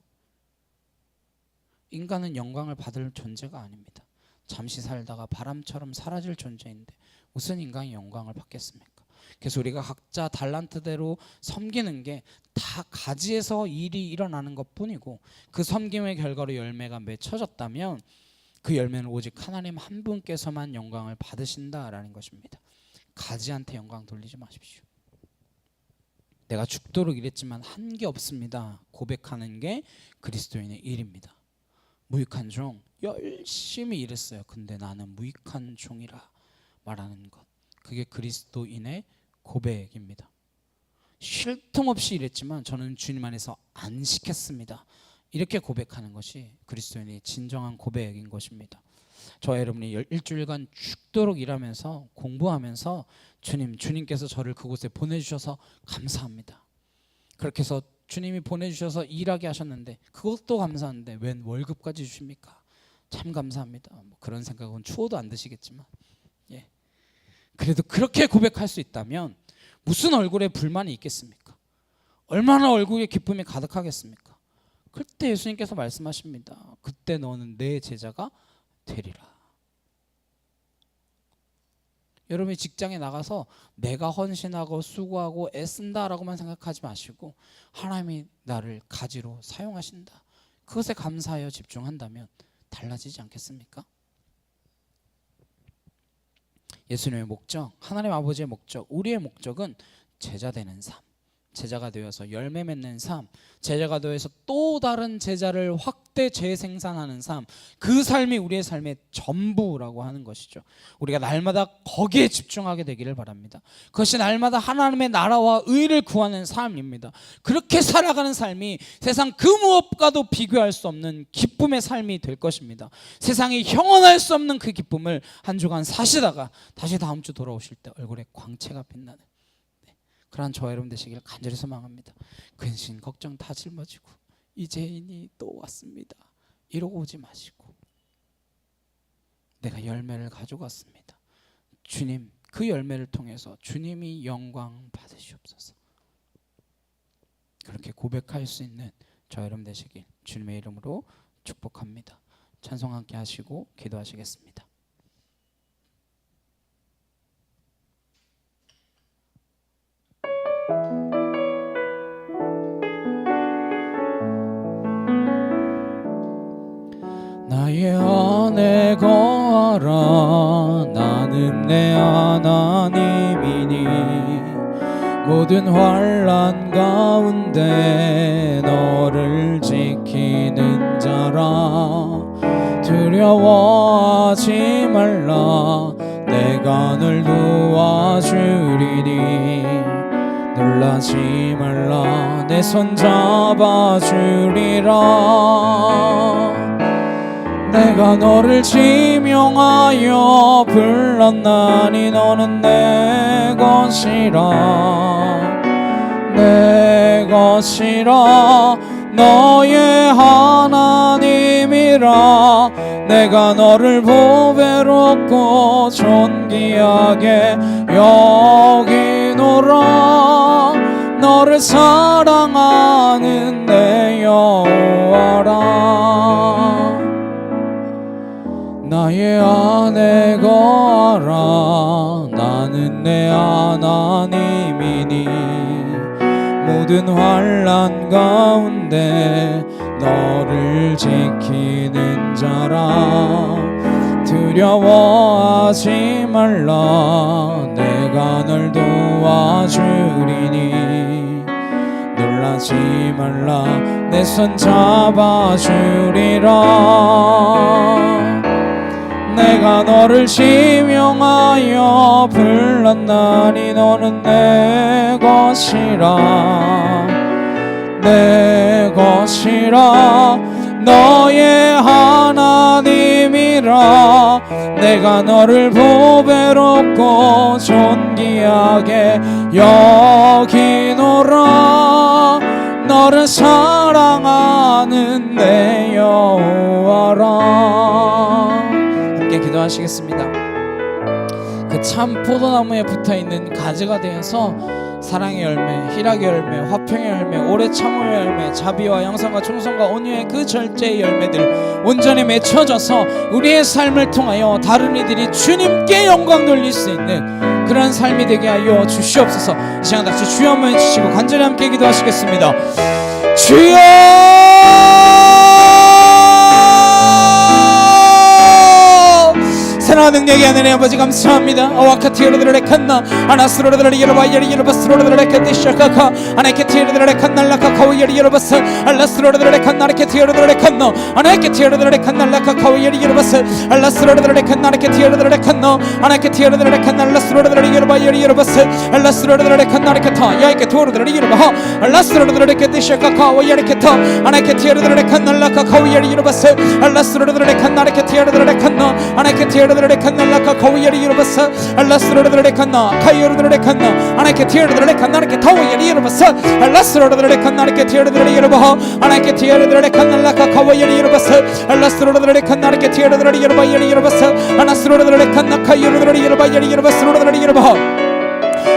인간은 영광을 받을 존재가 아닙니다. 잠시 살다가 바람처럼 사라질 존재인데 무슨 인간이 영광을 받겠습니까? 그래서 우리가 각자 달란트대로 섬기는 게 다 가지에서 일이 일어나는 것뿐이고 그 섬김의 결과로 열매가 맺혀졌다면 그 열매는 오직 하나님 한 분께서만 영광을 받으신다라는 것입니다. 가지한테 영광 돌리지 마십시오. 내가 죽도록 일했지만 한 게 없습니다. 고백하는 게 그리스도인의 일입니다. 무익한 종 열심히 일했어요. 근데 나는 무익한 종이라 말하는 것, 그게 그리스도인의 고백입니다. 쉴 틈 없이 일했지만 저는 주님 안에서 안 시켰습니다. 이렇게 고백하는 것이 그리스도인의 진정한 고백인 것입니다. 저와 여러분이 일주일간 죽도록 일하면서 공부하면서 주님께서 저를 그곳에 보내주셔서 감사합니다. 그렇게 해서 주님이 보내주셔서 일하게 하셨는데 그것도 감사한데 웬 월급까지 주십니까? 참 감사합니다. 뭐 그런 생각은 추워도 안 드시겠지만 그래도 그렇게 고백할 수 있다면 무슨 얼굴에 불만이 있겠습니까? 얼마나 얼굴에 기쁨이 가득하겠습니까? 그때 예수님께서 말씀하십니다. 그때 너는 내 제자가 되리라. 여러분이 직장에 나가서 내가 헌신하고 수고하고 애쓴다라고만 생각하지 마시고 하나님이 나를 가지로 사용하신다. 그것에 감사하여 집중한다면 달라지지 않겠습니까? 예수님의 목적, 하나님 아버지의 목적, 우리의 목적은 제자 되는 삶, 제자가 되어서 열매 맺는 삶, 제자가 되어서 또 다른 제자를 확대 재생산하는 삶, 그 삶이 우리의 삶의 전부라고 하는 것이죠. 우리가 날마다 거기에 집중하게 되기를 바랍니다. 그것이 날마다 하나님의 나라와 의를 구하는 삶입니다. 그렇게 살아가는 삶이 세상 그 무엇과도 비교할 수 없는 기쁨의 삶이 될 것입니다. 세상이 형언할 수 없는 그 기쁨을 한 주간 사시다가 다시 다음 주 돌아오실 때 얼굴에 광채가 빛나는 그러한 저와 여러분 되시기를 간절히 소망합니다. 근심 걱정 다 짊어지고 이제인이 또 왔습니다 이러고 오지 마시고 내가 열매를 가지고 왔습니다. 주님, 그 열매를 통해서 주님이 영광 받으시옵소서. 그렇게 고백할 수 있는 저와 여러분 되시길 주님의 이름으로 축복합니다. 찬송 함께 하시고 기도하시겠습니다. 나의 안에 거하라. 나는 내 하나님이니 모든 환난 가운데 너를 지키는 자라. 두려워하지 말라. 내가 널 도와주리니 놀라지 말라. 내 손 잡아주리라. 내가 너를 지명하여 불렀나니 너는 내 것이라. 내 것이라. 너의 하나님이라. 내가 너를 보배롭고 존귀하게 여기노라. 너를 사랑하는 내 여호와라. 나의 안에 거하라. 나는 내 하나님이니 모든 환난 가운데 너를 지키는 자라. 두려워하지 두려워하지 말라. 내가 널 도와주리니 놀라지 말라. 내 손 잡아주리라. 내가 너를 지명하여 불렀나니 너는 내 것이라. 내 것이라. 너의 하나님이라. 내가 너를 보배롭고 존귀하게 여기노라. 너를 사랑하는 내 여호와라. 함께 기도하시겠습니다. 그 참 포도나무에 붙어있는 가지가 되어서 사랑의 열매, 희락의 열매, 화평의 열매, 오래 참음의 열매, 자비와 양선과 충성과 온유의 그 절제의 열매들 온전히 맺혀져서 우리의 삶을 통하여 다른 이들이 주님께 영광 돌릴 수 있는 그런 삶이 되게 하여 주시옵소서. 이 시간 다시 주여 한번 해주시고 간절히 함께 기도하시겠습니다. 주여! 선한 능력의 하나님 아버지 감사합니다. 아와카티르드레 칸나 아나스로드레 여러바이리 여러바스로드레 칸디샤카카 아나케티르드레 칸날라카 카오이리 여러바스 알라스로드레 칸나르케티르드레 칸노 아나케티르드레 칸날라카 카오이리 여러바스 알라스로드레 칸나르케티르드레 칸노 아나케티르드레 칸날라스로드레 여러바이리 여러바스 알라스로드레 칸나르케타 야이케 토르드레 여러바하 알라스로드레 칸디샤카카 오이리케타 아나케티르드레 칸날라카 카오이리 여러바스 알라스로드레 칸나르케티르드레 칸노 아나케티르드레 칸날라카 카오이리 여러바스 알라스로드레 칸나 카이르드레 칸나 아나케티르드레 칸나르케 타오이리 여러바스 알라스로드레 칸나르케티르드레 여러바하 아나케티르드레 칸날라카 카오이리 여러바스 알라스로드레 칸나르케티르드레 여러바이리 여러바스 아나스로드레 칸나 카이르드레 여러바이리 여러바스로드레 여러바하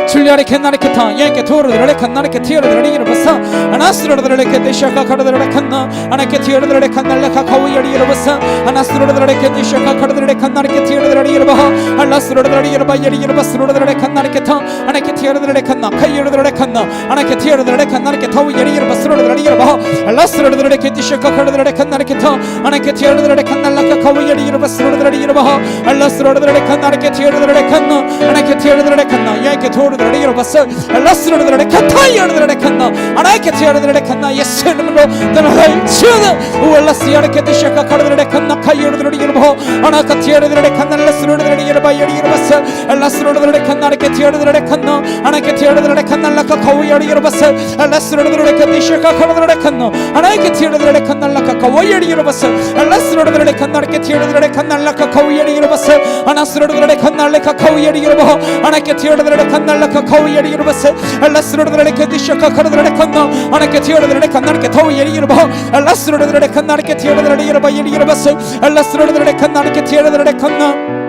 줄리아레 캔나레케타 예케 토르드레 칸나레케 티르드레 여러바사 아나스로드레 케데샤카 카르드레 칸나 아나케 티르드레 칸날라카 카오이리 여러바사 아나스로드레 케데샤카 카르드레 칸나레케 티르드레 여러바하 알라스로드레 여러바이리 여러바스로드레 칸나레케타 아나케 티르드레 칸나 카이르드레 칸나 아나케 티르드레 칸나레케 타오이리 여러바스로드레 여러바하 알라스로드레 케데샤카 카르드레 칸나레케타 아나케 티르드레 칸날라카 카오이리 여러바스로드레 여러바하 알라스로드레 칸나레케 티르드레 칸나 아나케 티르드레 칸나 예케 토르드레 여러바스 알라스로드레 카타이르드레 칸나 아나케티르드레 칸나 예수 이름으로 떠나갈 지어다 우알라스야레 케티샤카 카르드레 칸나 카이르드레 여러바 아나카티르드레 칸나 알라스로드레 여러바이리 여러바스 알라스로드레 칸나레 케티르드레 칸나 아나케티르드레 칸날라카 카오이리 여러바스 알라스로드레 케티샤카 카르드레 칸나 아나케티르드레 칸날라카 카오이리 여러바스 알라스로드레 칸나레 케티르드레 칸날라카 카오이리 여러바스 아나스로드레 칸날레카 카오이리 여러바 아나케티르드레 칸날라카 카오이리 여러바스 알라스로드레 케티샤카 카르드레 칸나 아나케티르드레 칸나레 타오이리 여러바 알라스로드레 칸나레 케티르드레 여러바이리 여러바스 알라스로드레 칸나레 케티르드레 칸나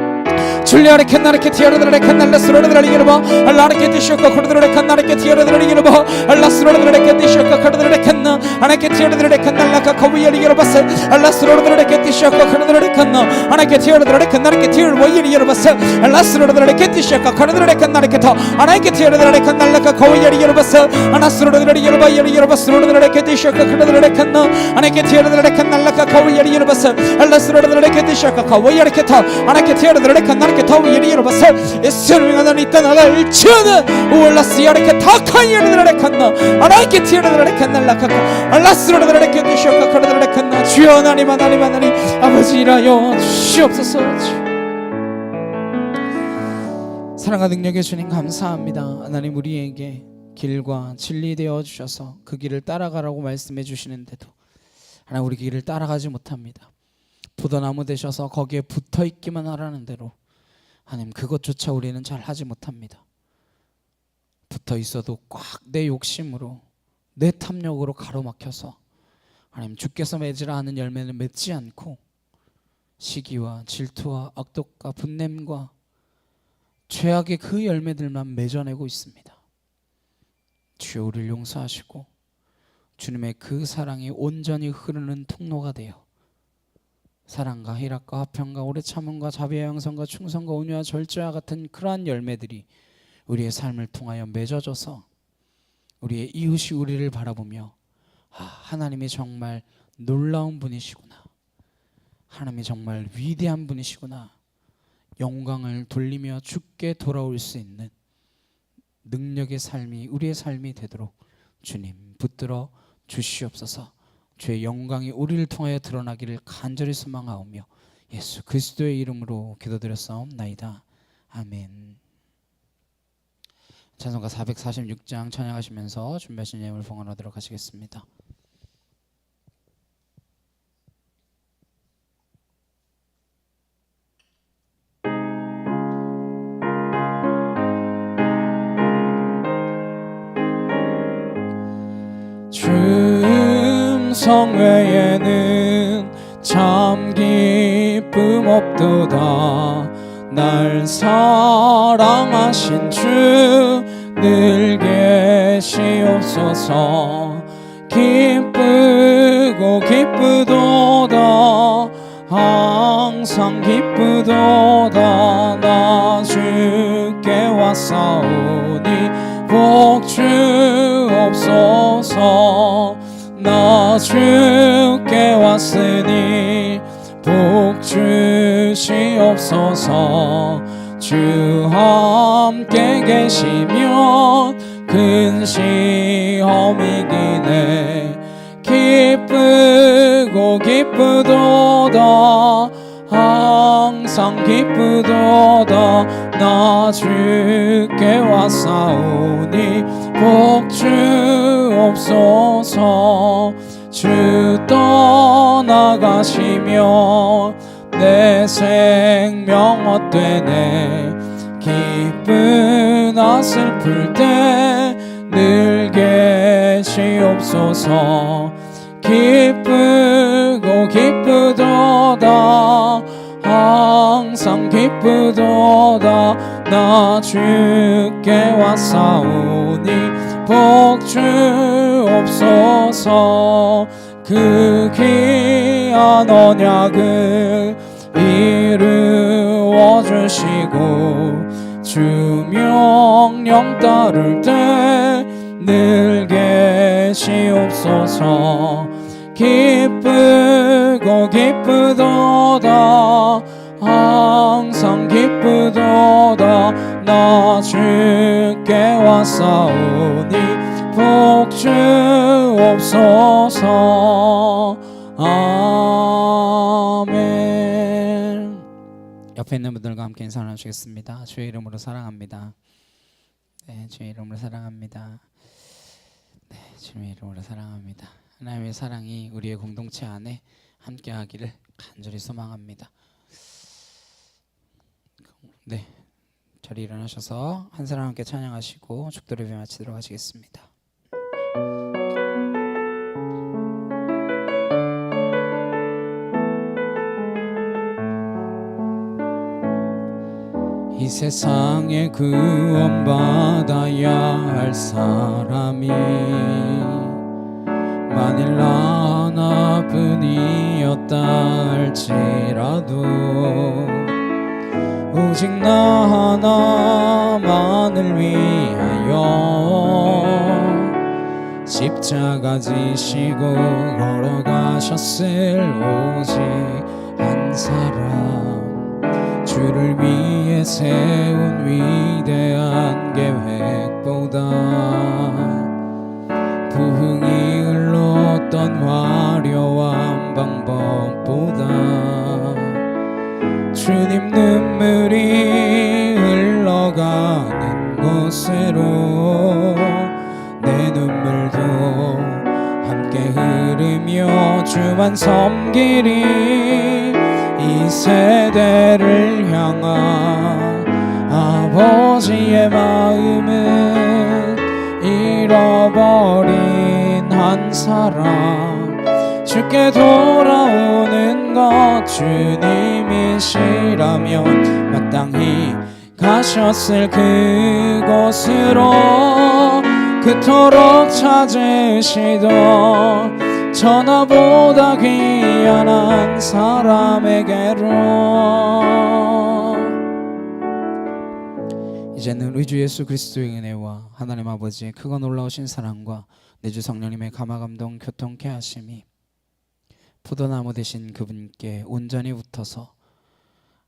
줄리아레 캔나레케 티르드레 칸날라스로드레 여러바 알라레케 티쇼카 코르드레 칸나레케 티르드레 여러바 알라스로드레 케티쇼카 카르드레 칸나 아나케 티르드레 칸날라카 카오이리 여러바스 알라스로드레 케티쇼카 카르드레 칸나 아나케 티르드레 칸나레케 티르와이리 여러바스 알라스로드레 케티쇼카 카르드레 칸나레케 타 아나케 티르드레 칸날라카 카오이리 여러바스 아나스로드레 여러바이리 여러바스로드레 케티쇼카 카르드레 칸나 아나케 티르드레 칸날라카 카오이리 여러바스 알라스로드레 케티쇼카 카오이리 케타 아나케 티르드레 칸나레케 타오이리 여러바스 예수님이 하나님 떠나갈 지어다 우알라스야레케 타카이르드레 칸나 아나케 티르드레 칸날라카 알라스로드레 케티쇼카 카르드레 칸나 주여 하나님 아버지 일하여 주시옵소서. 사랑과 능력의 주님 감사합니다. 하나님 우리에게 길과 진리 되어 주셔서 그 길을 따라가라고 말씀해 주시는데도 하나님 우리 길을 따라가지 못합니다. 포도나무 되셔서 거기에 붙어 있기만 하라는 대로 하나님 그것조차 우리는 잘 하지 못합니다. 붙어 있어도 꽉 내 욕심으로 내 탐욕으로 가로막혀서 하나님 주께서 맺으라 하는 열매는 맺지 않고 시기와 질투와 악독과 분냄과 죄악의 그 열매들만 맺어내고 있습니다. 주여 우리를 용서하시고 주님의 그 사랑이 온전히 흐르는 통로가 되어 사랑과 희락과 화평과 오래 참음과 자비와 양선과 충성과 온유와 절제와 같은 그러한 열매들이 우리의 삶을 통하여 맺어져서 우리의 이웃이 우리를 바라보며 하나님이 정말 놀라운 분이시구나, 하나님이 정말 위대한 분이시구나, 영광을 돌리며 주께 돌아올 수 있는 능력의 삶이 우리의 삶이 되도록 주님 붙들어 주시옵소서. 주의 영광이 우리를 통하여 드러나기를 간절히 소망하오며 예수 그리스도의 이름으로 기도드렸사옵나이다. 아멘. 찬송가 446장 찬양하시면서 준비하신 예물을 봉헌하도록 하시겠습니다. 충성 외에는 참 기쁨 없도다. 날 사랑하신 주 늘 계시옵소서. 기쁘고 기쁘도다. 항상 기쁘도다. 나 주께 왔사오니 복 주옵소서. 나 주께 왔으니 복 주시옵소서. 주 함께 계시면 큰 시험이 기네. 기쁘고 기쁘도다. 항상 기쁘도다. 나 주께 왔사오니 복 주옵소서. 주 떠나가시면 내 생명 헛되네. 기쁘나 슬플 때 늘 계시옵소서. 기쁘고 기쁘도다. 항상 기쁘도다. 나 주께 왔사오니 복 주옵소서. 그 귀한 언약을 이루어 주시고 주 명령 따를 때 늘 계시옵소서. 기쁘고 기쁘도다. 항상 기쁘도다. 나 주께 왔사오니 복 주옵소서. 아멘. 옆에 있는 분들과 함께 인사 나누시겠습니다. 주의 이름으로 사랑합니다. 네, 주의 이름으로 사랑합니다. 네, 주의 이름으로 사랑합니다. 하나님의 사랑이 우리의 공동체 안에 함께하기를 간절히 소망합니다. 네, 자리 일어나셔서 한 사람 함께 찬양하시고 축도를 마치도록 하시겠습니다. 이 세상에 구원받아야 할 사람이 만일 나 하나뿐이었다 할지라도 오직 나 하나만을 위하여 십자가 지시고 걸어가셨을 오직 한 사람. 주를 위해 세운 위대한 계획보다 부흥이 흘렀던 화려한 방법보다 주님 눈물이 흘러가는 곳으로 내 눈물도 함께 흐르며 주만 섬기리. 이 세대를 향한 아버지의 마음은 잃어버린 한 사람 주께 돌아오는 것 주님이시라면 마땅히 가셨을 그곳으로 그토록 찾으시던 천하보다 귀한 한 사람에게로. 이제는 우리 주 예수 그리스도의 은혜와 하나님 아버지의 크고 놀라우신 사랑과 내 주 성령님의 감화감동 교통케 하심이 포도나무 되신 그분께 온전히 붙어서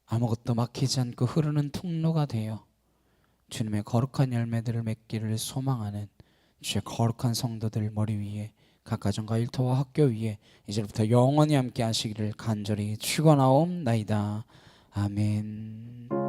아무것도 막히지 않고 흐르는 통로가 되어 주님의 거룩한 열매들을 맺기를 소망하는 주의 거룩한 성도들 머리 위에 각 가정과 일터와 학교 위에 이제부터 영원히 함께 하시기를 간절히 축원하옵나이다. 아멘.